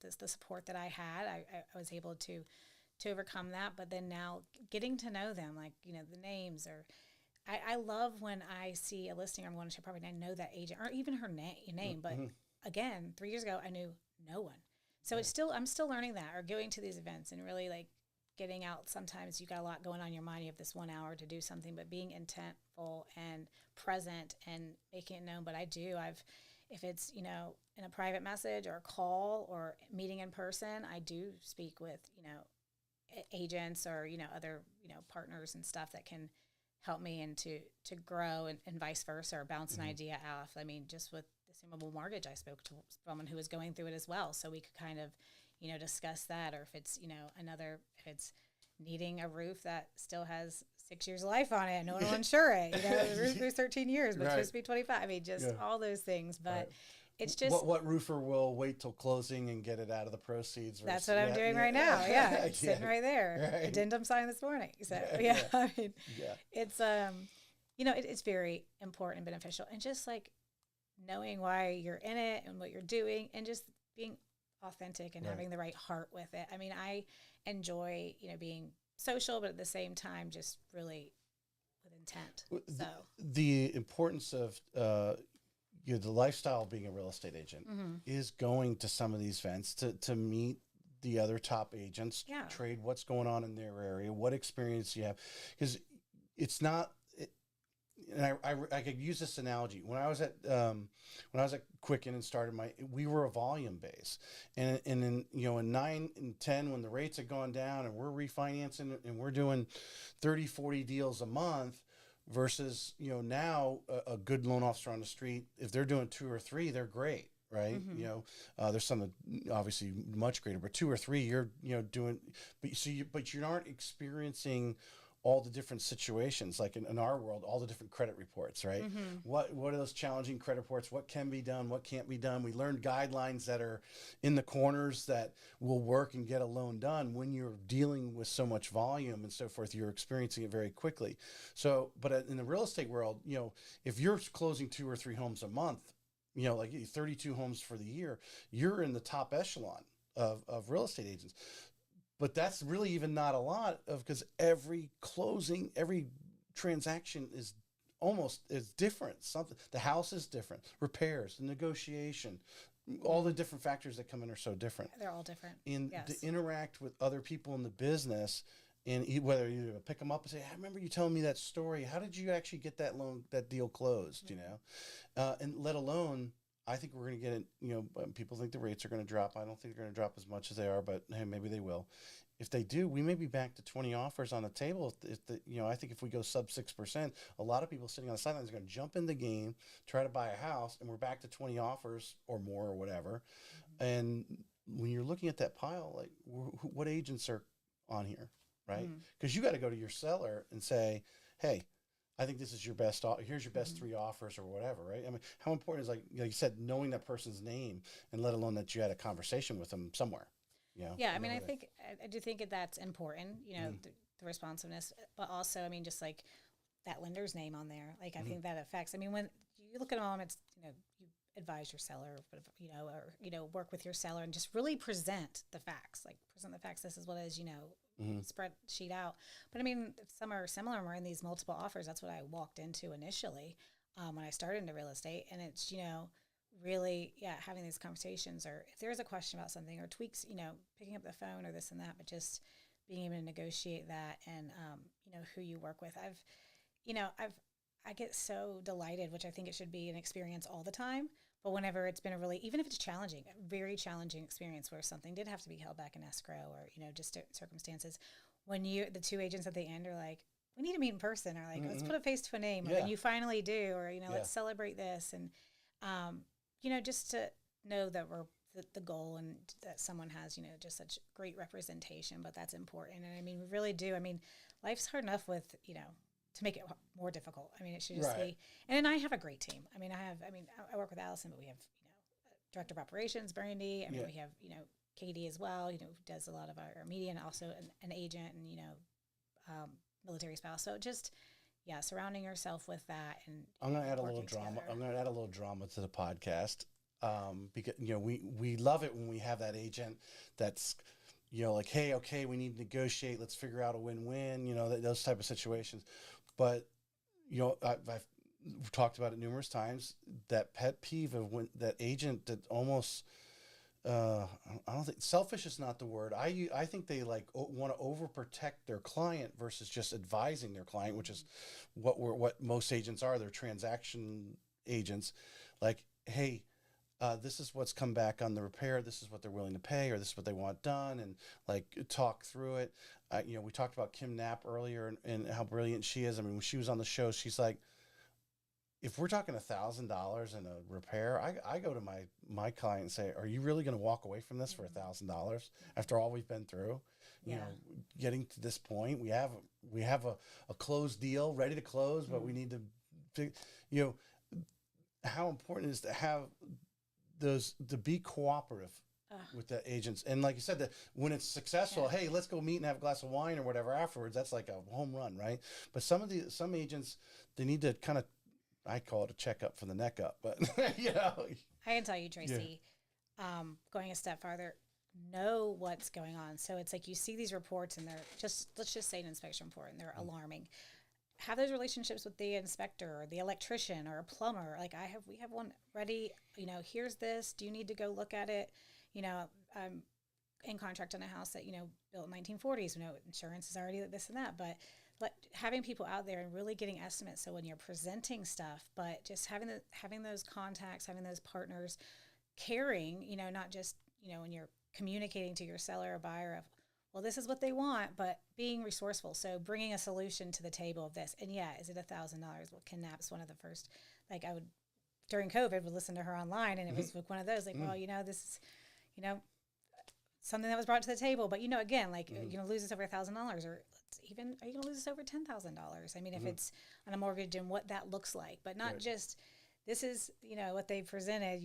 the support that I had, I was able to overcome that. But then now getting to know them, like the names, or I love when I see a listing I'm going to property and I know that agent or even her name. But again, 3 years ago, I knew no one. So I'm still learning that, or going to these events and really like getting out. Sometimes you got a lot going on in your mind. You have this 1 hour to do something, but being intentful and present and making it known. But I do, if it's, in a private message or a call or meeting in person, I do speak with, agents or, other, partners and stuff that can help me and to grow and vice versa, or bounce an idea off. I mean, just with assumable mortgage, I spoke to someone who was going through it as well. So we could kind of, discuss that, or if it's, if it's needing a roof that still has 6 years of life on it, no one will insure it. The roof was 13 years, but it's supposed to be 25. I mean, just all those things. But it's just
what roofer will wait till closing and get it out of the proceeds?
That's what I'm doing right now. Yeah, it's sitting right there. Right. Addendum signed this morning. So I mean, it's it's very important and beneficial, and just like knowing why you're in it and what you're doing, and just being authentic and having the right heart with it. I mean, I enjoy being social, but at the same time, just really with intent. So
the importance of the lifestyle of being a real estate agent is going to some of these events to meet the other top agents, trade what's going on in their area, what experience you have, because it's not. And I could use this analogy. When I was at Quicken and started we were a volume base, and in in 9 and 10 when the rates had gone down and we're refinancing and we're doing 30, 40 deals a month, versus now a good loan officer on the street, if they're doing 2 or 3, they're great, right? There's some that obviously much greater, but 2 or 3 you're doing, but you aren't experiencing all the different situations, like in our world, all the different credit reports, right? What are those challenging credit reports? What can be done? What can't be done? We learned guidelines that are in the corners that will work and get a loan done when you're dealing with so much volume and so forth. You're experiencing it very quickly. So, but in the real estate world, if you're closing 2 or 3 homes a month, like 32 homes for the year, you're in the top echelon of real estate agents. But that's really even not a lot because every closing, every transaction is different. The house is different, repairs, the negotiation, all the different factors that come in are so different.
They're all different.
And
yes.
to interact with other people in the business, and whether you pick them up and say, I remember you telling me that story. How did you actually get that deal closed? And let alone, I think we're going to get it. People think the rates are going to drop. I don't think they're going to drop as much as they are, but hey, maybe they will. If they do, we may be back to 20 offers on the table. I think if we go sub 6%, a lot of people sitting on the sidelines are going to jump in the game, try to buy a house, and we're back to 20 offers or more or whatever. And when you're looking at that pile, like what agents are on here, right? Because you got to go to your seller and say, hey, I think this is your best. Here's your best 3 offers or whatever, right? I mean, how important is like you said, knowing that person's name, and let alone that you had a conversation with them somewhere.
Yeah, I mean, I do think that's important. The responsiveness, but also, I mean, just like that lender's name on there. Like I think that affects. I mean, when you look at them, it's you advise your seller, or work with your seller and just really present the facts. Like present the facts. This is what it is. Spreadsheet out. But I mean, if some are similar, we're in these multiple offers. That's what I walked into initially when I started into real estate, and it's really having these conversations, or if there's a question about something or tweaks, picking up the phone or this and that, but just being able to negotiate that and who you work with. I get so delighted, which I think it should be an experience all the time. But whenever it's been even if it's challenging, a very challenging experience where something did have to be held back in escrow or, just circumstances, when the 2 agents at the end are like, we need to meet in person, or like, let's put a face to a name, or when you finally do, or, let's celebrate this. And, just to know that we're the goal and that someone has, just such great representation, but that's important. And I mean, we really do. I mean, life's hard enough with, to make it more difficult. I mean, it should just be. And I have a great team. I mean, I work with Allison, but we have, director of operations, Brandy. I mean, we have, Katie as well, who does a lot of our media, and also an agent and, military spouse. So just, surrounding yourself with that. And
I'm going to add a little drama. Together. I'm going to add a little drama to the podcast. Because, we love it when we have that agent that's, like, hey, okay, we need to negotiate. Let's figure out a win-win, those type of situations. But, I've talked about it numerous times, that pet peeve of when that agent that almost, I don't think selfish is not the word. I think they want to overprotect their client versus just advising their client, which is what most agents are. They're transaction agents. Like, hey, this is what's come back on the repair. This is what they're willing to pay, or this is what they want done, and talk through it. We talked about Kim Knapp earlier and how brilliant she is. I mean, when she was on the show, she's like, if we're talking $1,000 in a repair, I go to my client and say, are you really going to walk away from this for $1,000 after all we've been through? Getting to this point, we have a closed deal ready to close, but we need to, how important it is to have to be cooperative with the agents. And like you said, that when it's successful, hey, let's go meet and have a glass of wine or whatever afterwards. That's like a home run, right? But some agents, they need to kind of, I call it a checkup from the neck up, but
I can tell you, Tracy, going a step farther, know what's going on. So it's like you see these reports and they're let's just say an inspection report, and they're alarming. Have those relationships with the inspector or the electrician or a plumber. Like we have one ready, here's this, do you need to go look at it? I'm in contract on a house that, built in 1940s, insurance is already this and that, but having people out there and really getting estimates. So when you're presenting stuff, but just having those contacts, having those partners, caring, not just, when you're communicating to your seller or buyer of, well, this is what they want, but being resourceful. So bringing a solution to the table of this. And is it $1,000? Well, Ken Knapp's one of the first, I would, during COVID, would listen to her online, and it was one of those, well, this is, something that was brought to the table. But, again, like you're going to lose this over $1,000 or even, are you going to lose this over $10,000? I mean, if it's on a mortgage and what that looks like, but not just, this is, what they presented,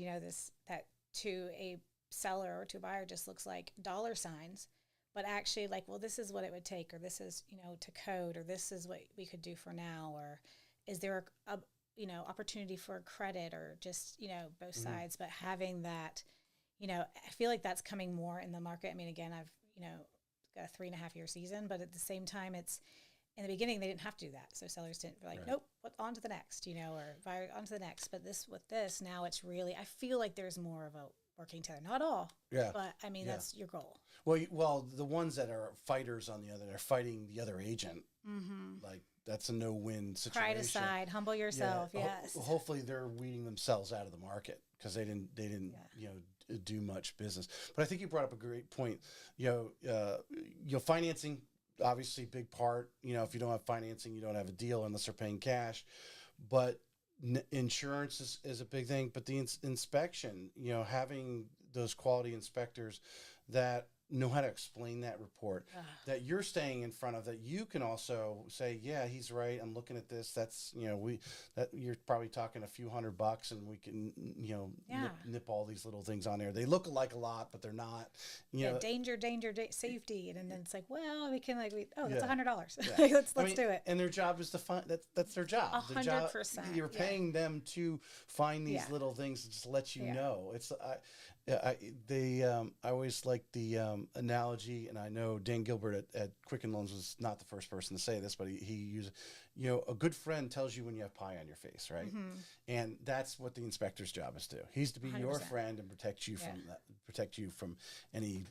that to a seller or to a buyer just looks like dollar signs, but actually like, well, this is what it would take, or this is, to code, or this is what we could do for now, or is there a opportunity for credit, or just, both sides, but having that, I feel like that's coming more in the market. I mean, again, I've, got a 3.5-year season, but at the same time, it's, in the beginning, they didn't have to do that. So sellers didn't like, nope, on to the next, or buyer on to the next. But with this, now it's really, I feel like there's more of a working together. Not all, but I mean, that's your goal.
Well, the ones that are fighters on the other, they're fighting the other agent. Like, that's a no-win situation.
Pride aside, humble yourself. Yes.
Hopefully, they're weeding themselves out of the market because they didn't, do much business. But I think you brought up a great point. Financing, obviously, big part. If you don't have financing, you don't have a deal unless they're paying cash. But insurance is a big thing. But the inspection, having those quality inspectors that know how to explain that report, that you're staying in front of, that you can also say, yeah, he's right, I'm looking at this, that's, you're probably talking a few $100 and we can, nip all these little things on there. They look like a lot, but they're not,
danger, safety. And then it's like, well, we can that's $100. Let's do it.
And their job is to find, that's their job.
100%.
You're paying them to find these little things to just let you know. It's, I always like the analogy, and I know Dan Gilbert at Quicken Loans was not the first person to say this, but he used, a good friend tells you when you have pie on your face, right? And that's what the inspector's job is to do. He's to be 100%. Your friend and protect you from that, protect you from any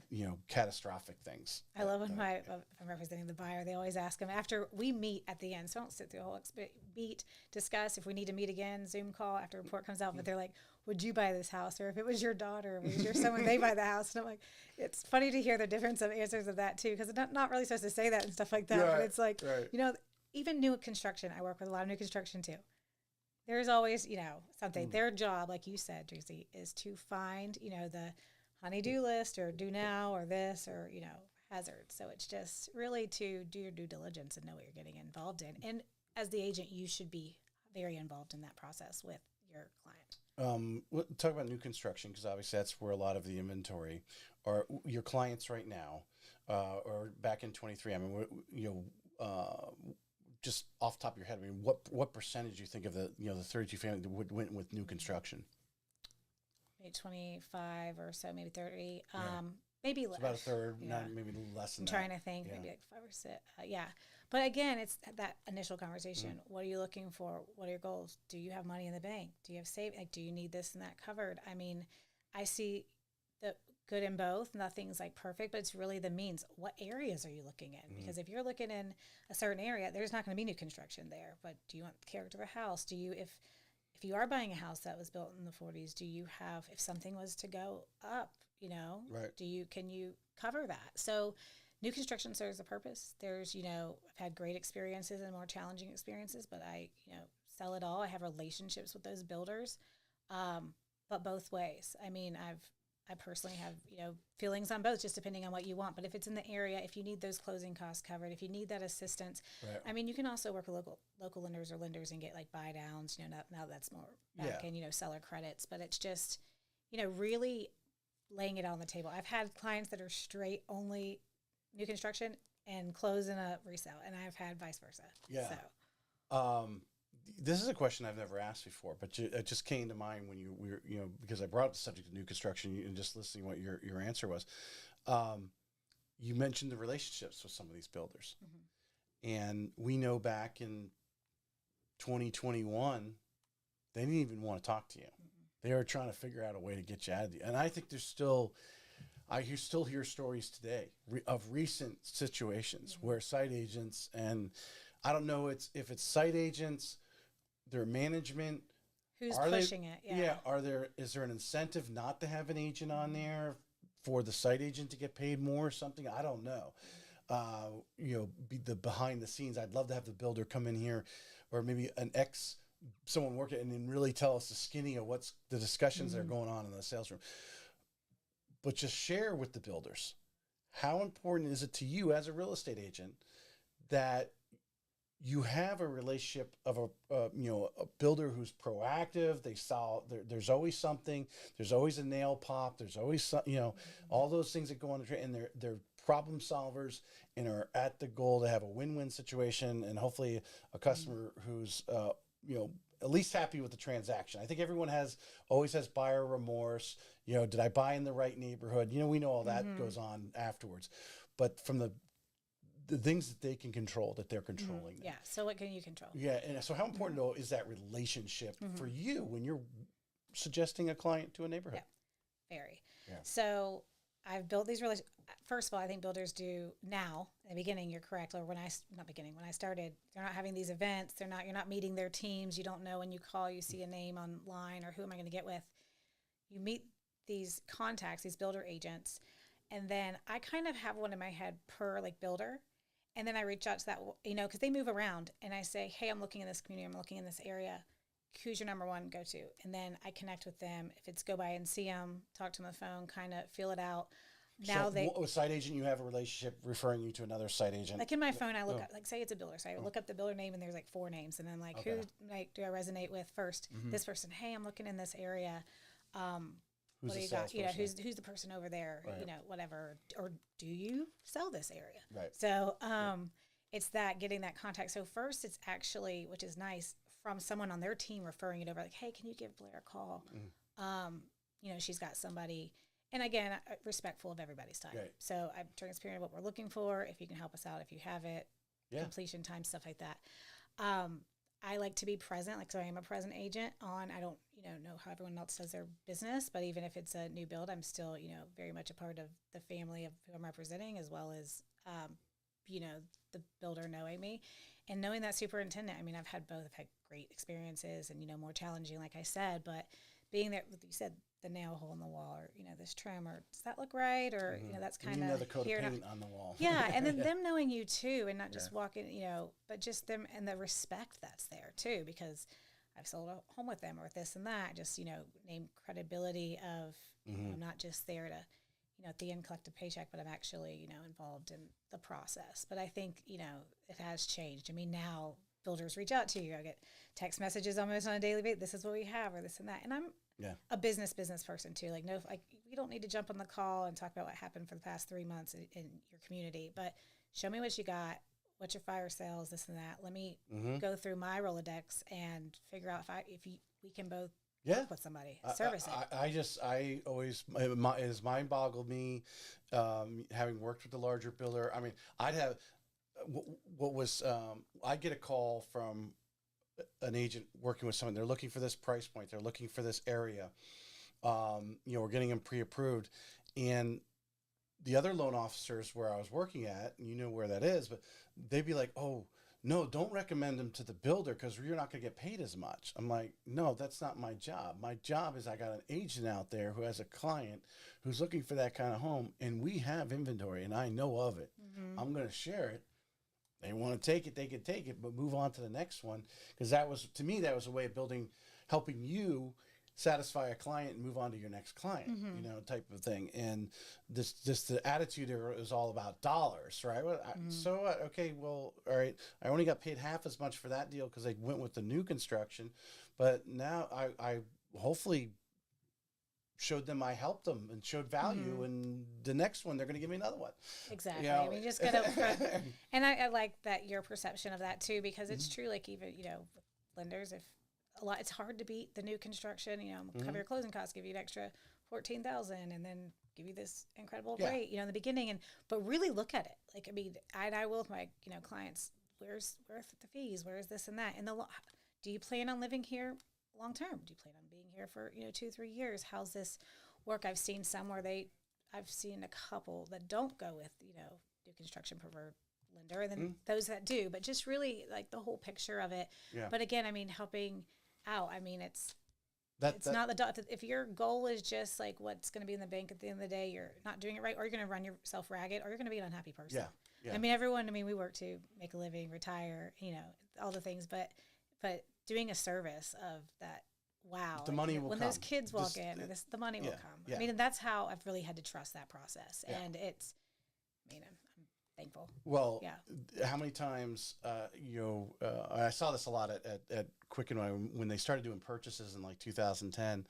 catastrophic things.
I love when I'm representing the buyer. They always ask him after we meet at the end. So I don't sit through the whole meet, discuss if we need to meet again, Zoom call after a report comes out. But they're like, would you buy this house? Or if it was your daughter, or if it was your son, would they buy the house? And I'm like, it's funny to hear the difference of answers of that too, because I'm not really supposed to say that and stuff like that. But it's like, even new construction, I work with a lot of new construction too. There's always, something. Their job, like you said, Tracy, is to find, the honey-do list, or do now, or this, or, hazards. So it's just really to do your due diligence and know what you're getting involved in. And as the agent, you should be very involved in that process with your client.
We'll talk about new construction, because obviously that's where a lot of the inventory are. Your clients right now, or back in 23. I mean, just off the top of your head, I mean, what percentage do you think of the the 32 family that went with new construction?
Maybe 25 or so, maybe 30. Maybe less.
It's about a third, maybe less than that.
I'm trying to think, maybe like 5 or 6. But again, it's that initial conversation. What are you looking for? What are your goals? Do you have money in the bank? Do you have do you need this and that covered? I mean, I see the good in both. Nothing's like perfect, but it's really the means. What areas are you looking in? Because if you're looking in a certain area, there's not going to be new construction there. But do you want the character of a house? Do you, if you are buying a house that was built in the 40s, do you have, if something was to go up, can you cover that? So new construction serves a purpose. There's, I've had great experiences and more challenging experiences, but I, sell it all. I have relationships with those builders, but both ways. I mean, I personally have, feelings on both, just depending on what you want. But if it's in the area, if you need those closing costs covered, if you need that assistance, I mean, you can also work with local lenders or lenders and get like buy downs, now that's more back in, seller credits. But it's just, really laying it on the table. I've had clients that are straight only new construction and close in a resale, and I've had vice versa.
Yeah. So. This is a question I've never asked before, but it just came to mind when you were, because I brought up the subject of new construction and just listening what your answer was. You mentioned the relationships with some of these builders. And we know back in 2021, they didn't even want to talk to you. They were trying to figure out a way to get you out of the, and I think there's still, still hear stories today of recent situations where site agents, and I don't know if it's site agents, their management,
who's pushing it.
Is there an incentive not to have an agent on there for the site agent to get paid more or something? I don't know. Be the behind the scenes. I'd love to have the builder come in here, or maybe someone working and then really tell us the skinny of what's the discussions that are going on in the sales room. but just share with the builders, how important is it to you as a real estate agent that you have a relationship of a builder who's proactive. They solve. There's always something. There's always a nail pop. There's always some, all those things that go on the train, and they're problem solvers and are at the goal to have a win-win situation, and hopefully a customer who's at least happy with the transaction. I think everyone always has buyer remorse. Did I buy in the right neighborhood? We know all that goes on afterwards, but from the things that they can control, that they're controlling.
Yeah. So what can you control?
Yeah. And so how important though is that relationship for you when you're suggesting a client to a neighborhood?
Yeah. Very.
Yeah.
So I've built these relationships. First of all, I think builders do now. In the beginning, you're correct. Or when I started, they're not having these events. You're not meeting their teams. You don't know when you call, you see a name online or who am I going to get with. You meet these contacts, these builder agents. And then I kind of have one in my head per builder. And then I reach out to that, because they move around, and I say, hey, I'm looking in this community, I'm looking in this area. Who's your number one go-to? And then I connect with them. If it's go by and see them, talk to them on the phone, kind of feel it out. Now
a site agent, you have a relationship referring you to another site agent.
Like in my phone, I look up, say it's a builder. So I look up the builder name, and there's 4 names. And then who do I resonate with first? This person. Hey, I'm looking in this area.
Who's
what do you got? Who's the person over there? Right. Whatever. Or do you sell this area?
Right.
So it's that getting that contact. So first, it's actually, which is nice, from someone on their team referring it over. Like, hey, can you give Blair a call? She's got somebody. And again, respectful of everybody's time. Right. So I'm transparent of what we're looking for. If you can help us out, if you have it, completion time, stuff like that. I like to be present, so I am a present agent I don't, know how everyone else does their business, but even if it's a new build, I'm still, very much a part of the family of who I'm representing, as well as, the builder knowing me and knowing that superintendent. I mean, I've had both. I've had great experiences and, more challenging, like I said, but being there, you said, the nail hole in the wall, or this trim, or does that look right, or that's kind of
the coat of paint on the wall.
Yeah, and then them knowing you too, and not just walking, but just them and the respect that's there too, because I've sold a home with them or with this and that. Just name credibility of I'm not just there to at the end collect a paycheck, but I'm actually involved in the process. But I think it has changed. I mean, now builders reach out to you. I get text messages almost on a daily basis. This is what we have, or this and that, and I'm a business person too. We don't need to jump on the call and talk about what happened for the past 3 months in your community, but show me what you got, what's your fire sales, this and that. Let me go through my Rolodex and figure out if we can both work with somebody, service it.
I always, it has mind boggled me, having worked with the larger builder. I mean, I'd get a call from an agent working with someone. They're looking for this price point. They're looking for this area. We're getting them pre-approved, and the other loan officers where I was working at, and where that is, but they'd be like, "Oh, no, don't recommend them to the builder because you're not going to get paid as much." I'm like, "No, that's not my job. My job is I got an agent out there who has a client who's looking for that kind of home, and we have inventory, and I know of it. I'm going to share it. They want to take it, they can take it, but move on to the next one." Because to me, that was a way of helping you satisfy a client and move on to your next client, type of thing. And the attitude there is all about dollars, right? So what? Okay, well, all right. I only got paid half as much for that deal because I went with the new construction, but now I hopefully showed them I helped them and showed value, and the next one they're going to give me another one.
Exactly. I mean, just gotta, and I like that your perception of that too, because it's true. Like even lenders, it's hard to beat the new construction. Cover your closing costs, give you an extra $14,000, and then give you this incredible rate. In the beginning, but really look at it. I will with my clients. Where's the fees? Where's this and that? And do you plan on living here long term? Do you plan on being here for 2-3 years? How's this work? I've seen some where I've seen a couple that don't go with new construction preferred lender, and then those that do. But just really the whole picture of it. Yeah. But again, helping out. It's not the if your goal is just what's going to be in the bank at the end of the day, you're not doing it right, or you're going to run yourself ragged, or you're going to be an unhappy person. Yeah. Everyone. We work to make a living, retire, all the things, but doing a service of that wow,
the
like,
money will
when
come.
those kids walk in, the money will
yeah,
come.
yeah.
I mean, and that's how I've really had to trust that process.
Yeah.
And it's, I mean, I'm thankful.
Well,
Yeah.
how many times, I saw this a lot at Quicken when they started doing purchases in like 2010.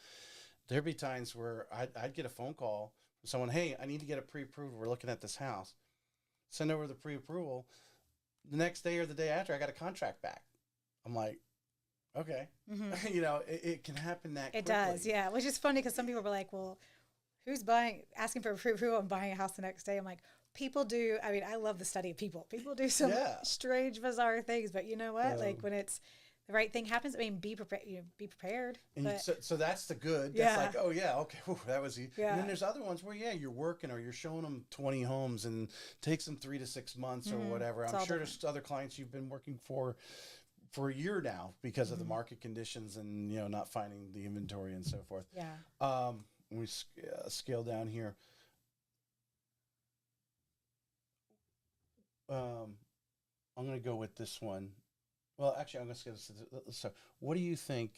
There'd be times where I'd get a phone call from someone, hey, I need to get a pre-approved. We're looking at this house. Send over the pre-approval. The next day or the day after, I got a contract back. I'm like, okay.
Mm-hmm.
It can happen that quickly.
It does, yeah. Which is funny because some people were like, well, who's asking for approval and buying a house the next day? I'm like, people do. I mean, I love the study of people. People do some strange, bizarre things, but you know what? Like when it's the right thing happens, I mean, be prepared. Be prepared.
And so that's the good.
Yeah.
That's like, oh yeah, okay, whew, that was easy.
Yeah.
And then there's other ones where you're working or you're showing them 20 homes and takes them 3 to 6 months or whatever. I'm sure there's other clients you've been working for a year now because of the market conditions and not finding the inventory and so forth.
Yeah.
We scale down here. I'm going to go with this one. Well, actually, I'm going to skip this. So, what do you think?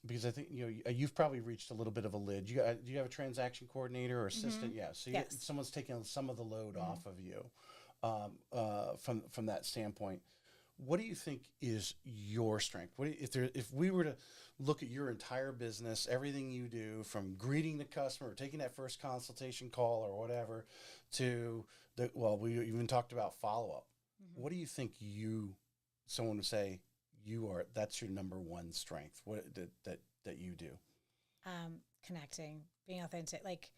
Because I think you've probably reached a little bit of a lid. Do you have a transaction coordinator or assistant? Yeah. So someone's taking some of the load off of you, from that standpoint. What do you think is your strength? If we were to look at your entire business, everything you do, from greeting the customer, taking that first consultation call or whatever, to we even talked about follow up. Mm-hmm. What do you think someone would say that's your number one strength? What that you do?
Connecting, being authentic, like,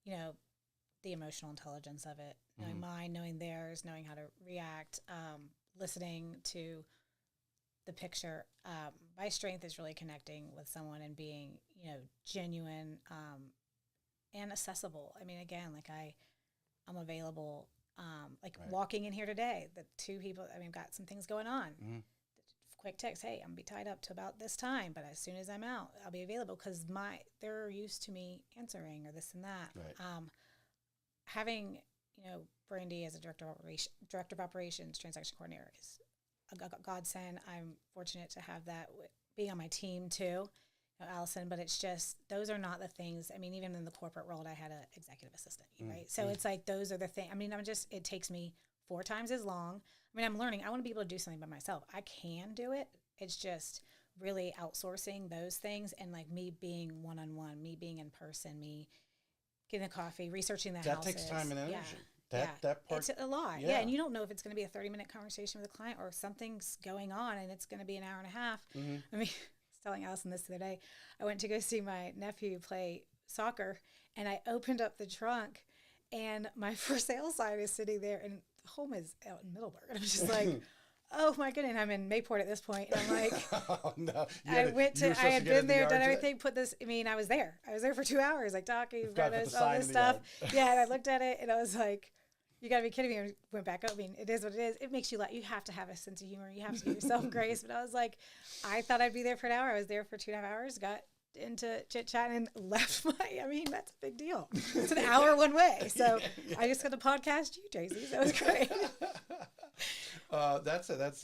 the emotional intelligence of it, knowing mine, knowing theirs, knowing how to react, listening to the picture. My strength is really connecting with someone and being, genuine, and accessible. I mean, again, like I'm available, walking in here today, the two people, I mean, got some things going on. Mm-hmm. Quick text, hey, I'm gonna be tied up to about this time, but as soon as I'm out, I'll be available because they're used to me answering or this and that. Right. Having, Brandy as a director of operations, transaction coordinator is a godsend. I'm fortunate to have that being on my team too, Allison. But it's just those are not the things. I mean, even in the corporate world, I had an executive assistant, right? So it's like those are the things. I mean, it takes me 4 times as long. I mean, I'm learning. I want to be able to do something by myself. I can do it. It's just really outsourcing those things and like me being one-on-one, me being in person, me getting the coffee, researching the houses.
That takes time and energy.
Yeah.
That part.
It's a lot. Yeah. And you don't know if it's going to be a 30-minute conversation with a client or something's going on and it's going to be an hour and a half. Mm-hmm. I mean, I was telling Allison this the other day. I went to go see my nephew play soccer and I opened up the trunk and my for sale sign is sitting there and the home is out in Middleburg. And I'm just like, oh my goodness. I'm in Mayport at this point. And I'm like, oh, no. I had been there, done everything, I was there. I was there for 2 hours, like talking, all this stuff. Yeah. And I looked at it and I was like, you got to be kidding me. And went back up. I mean, it is what it is. It makes you you have to have a sense of humor. You have to give yourself grace. But I was like, I thought I'd be there for an hour. I was there for 2.5 hours, got into chit chat and left that's a big deal. It's an hour one way. So I just got to podcast you, Tracy. That was great.
That's a good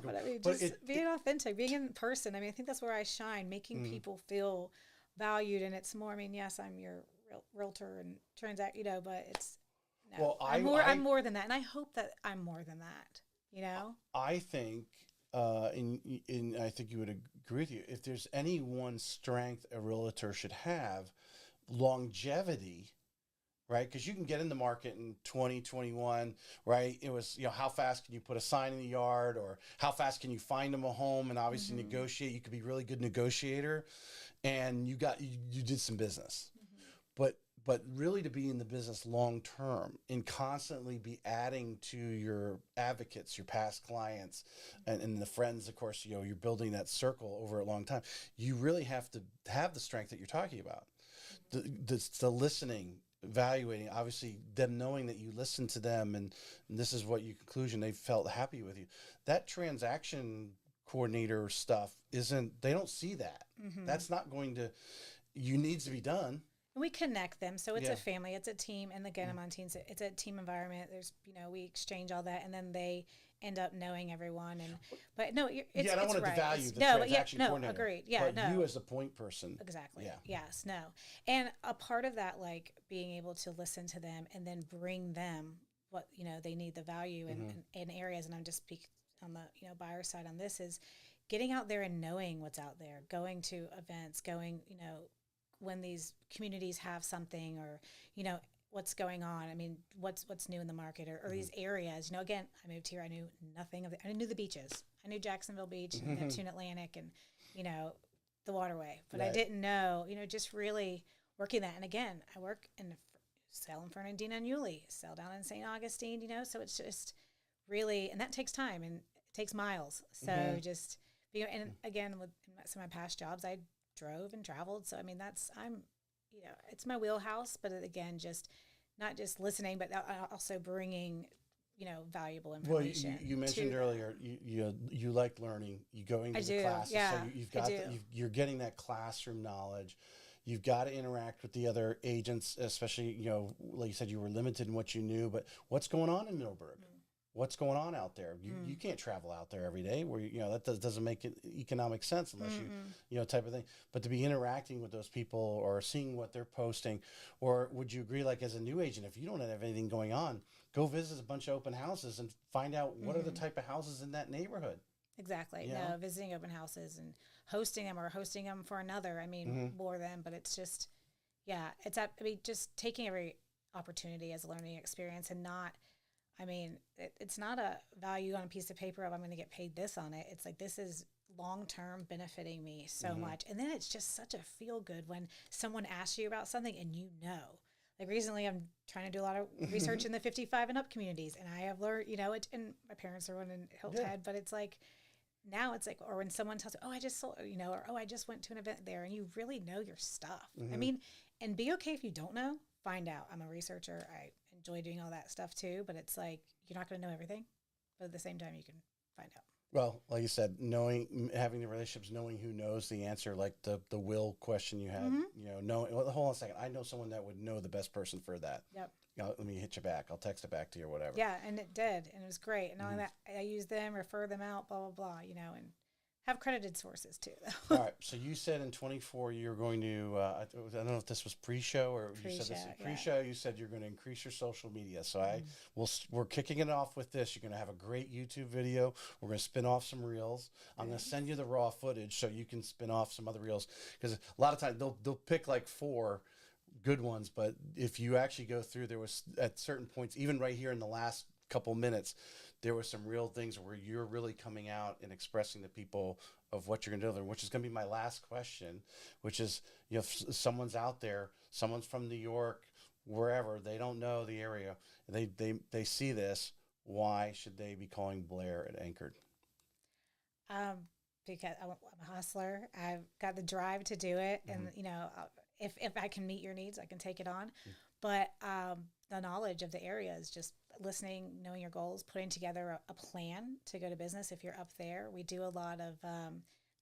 but I mean, being authentic, being in person. I mean, I think that's where I shine, making people feel valued. And it's more, I mean, yes, I'm your realtor and transact, but it's, no, I'm more than that. And I hope that I'm more than that,
I think, and I think you would agree with you, if there's any one strength a realtor should have, longevity, right? Because you can get in the market in 2021, right? It was, how fast can you put a sign in the yard, or how fast can you find them a home and obviously negotiate? You could be a really good negotiator and you did some business. But really to be in the business long term and constantly be adding to your advocates, your past clients, and the friends, of course, you're building that circle over a long time. You really have to have the strength that you're talking about. The listening, evaluating, obviously them knowing that you listen to them and this is what your conclusion, they felt happy with you. That transaction coordinator stuff they don't see that. That's not needs to be done.
We connect them. So it's a family, it's a team. And again, I'm on teams. It's a team environment. There's, we exchange all that. And then they end up knowing everyone. And but no, it's,
I don't
it's
want to
right.
devalue the
no, but
transaction coordinator.
agreed. Yeah,
but
no,
you as the point person.
exactly.
Yeah.
Yes, no, and a part of that, like being able to listen to them and then bring them what they need, the value in areas. And I'm just speaking on the buyer side on this is getting out there and knowing what's out there, going to events, going when these communities have something, or what's going on. I mean, what's new in the market, or these areas. Again, I moved here, I knew nothing of it. I knew the beaches. I knew Jacksonville Beach, and Neptune Atlantic, and the waterway, but I didn't know, just really working that. And again, I work in sell in Fernandina and Yulee, sell down in St. Augustine, so it's just really, and that takes time and it takes miles. So just and again, with some of my past jobs, I drove and traveled. So, I mean, it's my wheelhouse, but again, just not just listening, but also bringing, valuable information.
Well, you mentioned earlier, you like learning, you going to the classes.
Yeah,
so you've got, you're getting that classroom knowledge. You've got to interact with the other agents, especially, like you said, you were limited in what you knew, but what's going on in Middleburg? What's going on out there? You can't travel out there every day where, that doesn't make it economic sense unless you type of thing. But to be interacting with those people or seeing what they're posting, or would you agree, like as a new agent, if you don't have anything going on, go visit a bunch of open houses and find out what are the type of houses in that neighborhood.
Exactly. No, visiting open houses and hosting them for another. I mean, more than, but it's just, just taking every opportunity as a learning experience and not, it's not a value on a piece of paper of I'm going to get paid this on it. It's like, this is long-term benefiting me so much. And then it's just such a feel good when someone asks you about something and like recently I'm trying to do a lot of research in the 55 and up communities. And I have learned, and my parents are one in Hilton Head, but it's like, now it's like, or when someone tells you, oh, I just sold, or, oh, I just went to an event there, and you really know your stuff. And be okay if you don't know, find out. I'm a researcher. I enjoy doing all that stuff too, but it's like, you're not going to know everything, but at the same time, you can find out.
Well, like you said, having the relationships, knowing who knows the answer, like the will question you had, knowing, well, hold on a second. I know someone that would know the best person for that.
Yep.
Let me hit you back. I'll text it back to you or whatever.
Yeah, and it did, and it was great. And all that, I use them, refer them out, blah, blah, blah, and have credited sources too.
All right. So you said in 24 you're going to, I don't know if this was pre-show or you said this pre-show. You said you're going to increase your social media. So we're kicking it off with this. You're going to have a great YouTube video. We're going to spin off some reels. I'm going to send you the raw footage so you can spin off some other reels, because a lot of times they'll pick like 4 good ones, but if you actually go through, there was at certain points, even right here in the last couple minutes, there were some real things where you're really coming out and expressing to people of what you're going to deliver, which is going to be my last question, which is, if someone's out there, someone's from New York, wherever, they don't know the area, they see this, why should they be calling Blair at Anchored?
Because I'm a hustler. I've got the drive to do it, and if I can meet your needs, I can take it on. But the knowledge of the area is just listening, knowing your goals, putting together a plan to go to business. If you're up there, we do a lot of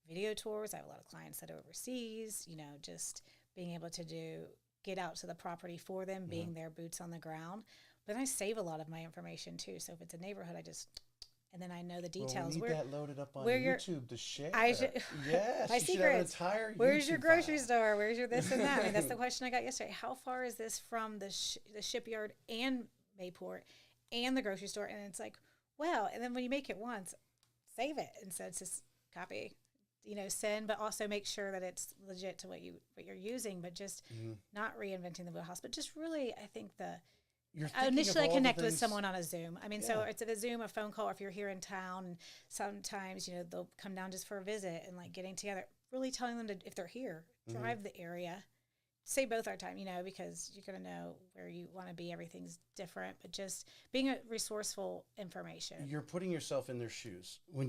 video tours. I have a lot of clients that are overseas, just being able to get out to the property for them, being their boots on the ground. But I save a lot of my information too. So if it's a neighborhood, and then I know the details.
Well, we need that loaded up on YouTube to share. Yes,
my secrets. Where's your grocery store? Where's your this and that? I mean, that's the question I got yesterday. How far is this from the shipyard and Mayport and the grocery store? And it's like, well, and then when you make it once, save it. And so it's just copy, send, but also make sure that it's legit to what you're using, but just not reinventing the wheelhouse, but just really, I think initially I connect with someone on a Zoom. I mean, so it's a Zoom, a phone call, if you're here in town, and sometimes, they'll come down just for a visit, and like getting together, really telling them to, if they're here, drive the area, save both our time, because you're going to know where you want to be. Everything's different, but just being a resourceful information. You're putting yourself in their shoes when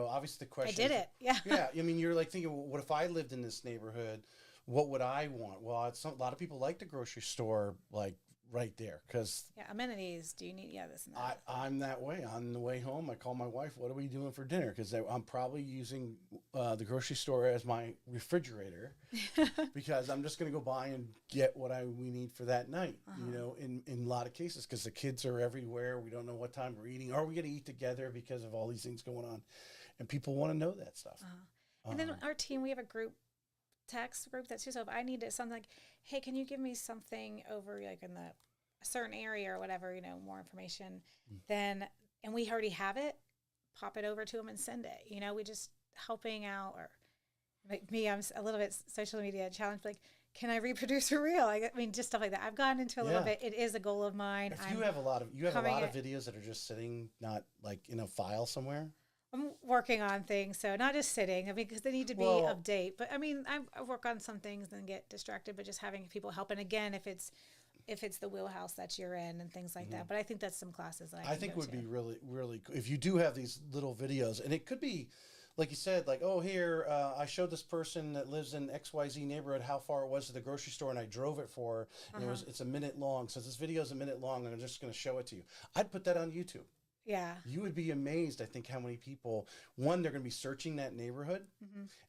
obviously the question. I did it. Yeah. Yeah. I mean, you're like thinking, well, what if I lived in this neighborhood? What would I want? Well, a lot of people like the grocery store, like
right there. Because
Yeah, amenities. Do you need this and that?
I'm that way. On the way home, I call my wife, what are we doing for dinner? Because I'm probably using the grocery store as my refrigerator because I'm just going to go buy and get what we need for that night, you know, in a lot of cases, because the kids are everywhere. We don't know what time we're eating. Are we going to eat together because of all these things going on? And people want to know that stuff.
And then our team, we have a group text group that's just, if I need something like, hey, can you give me something over like in a certain area or whatever, you know, more information, then, and we already have it, pop it over to them and send it. You know, we just helping out. Or like me, I'm a little bit social media challenged, like, can I reproduce a reel? I mean, just stuff like that. I've gotten into a little bit. It is a goal of mine.
If you have a lot of videos that are just sitting, not like in a file somewhere.
I'm working on things, so not just sitting. I mean, because they need to be update. But I mean, I work on some things and get distracted. But just having people help, and again, if it's the wheelhouse that you're in and things like that. But I think that's some classes that I think
would be really, really cool if you do have these little videos, and it could be, like you said, like, oh, here I showed this person that lives in XYZ neighborhood how far it was to the grocery store, and I drove it for her. And it's a minute long, so this video is a minute long, and I'm just going to show it to you. I'd put that on YouTube.
Yeah.
You would be amazed, I think, how many people, one, they're going to be searching that neighborhood,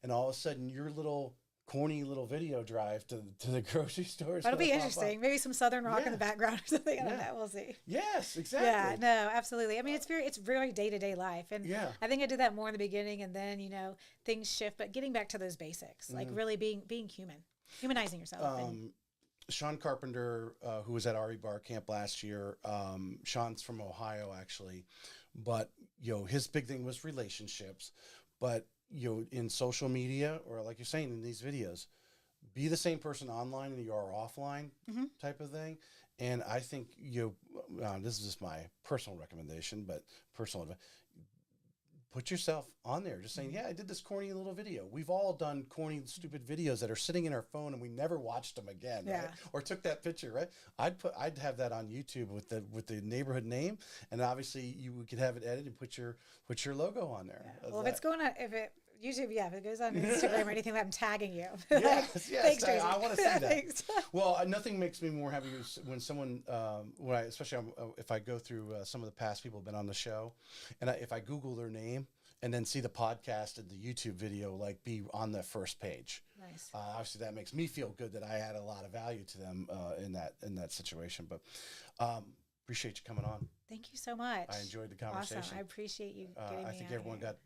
and all of a sudden your little corny little video drive to the grocery store.
That'll be interesting. Maybe some Southern rock in the background or something. I don't know. We'll see.
Yes, exactly.
Yeah, no, absolutely. I mean, it's very day-to-day life. And I think I did that more in the beginning, and then, you know, things shift. But getting back to those basics, like really being human, humanizing yourself.
Sean Carpenter, who was at RE Bar Camp last year, Sean's from Ohio, actually. But, you know, his big thing was relationships. But, you know, in social media, or like you're saying in these videos, be the same person online and you are offline type of thing. And I think, this is just my personal recommendation, but personal advice. Put yourself on there, just saying, I did this corny little video. We've all done corny, stupid videos that are sitting in our phone and we never watched them again, right? Or took that picture, right? I'd have that on YouTube with the neighborhood name, and obviously we could have it edited and put your logo on there.
Yeah. Well, if it's going on, YouTube, if it goes on Instagram or anything, I'm tagging you.
Yes,
Thanks, Tracy.
I want to see that. Well, nothing makes me more happy when someone, especially if I go through some of the past people who've been on the show, and if I Google their name and then see the podcast and the YouTube video like be on the first page.
Nice.
Obviously, that makes me feel good that I add a lot of value to them in that situation. But appreciate you coming on.
Thank you so much.
I enjoyed the conversation.
Awesome. I appreciate you getting me
I think
out
everyone
here.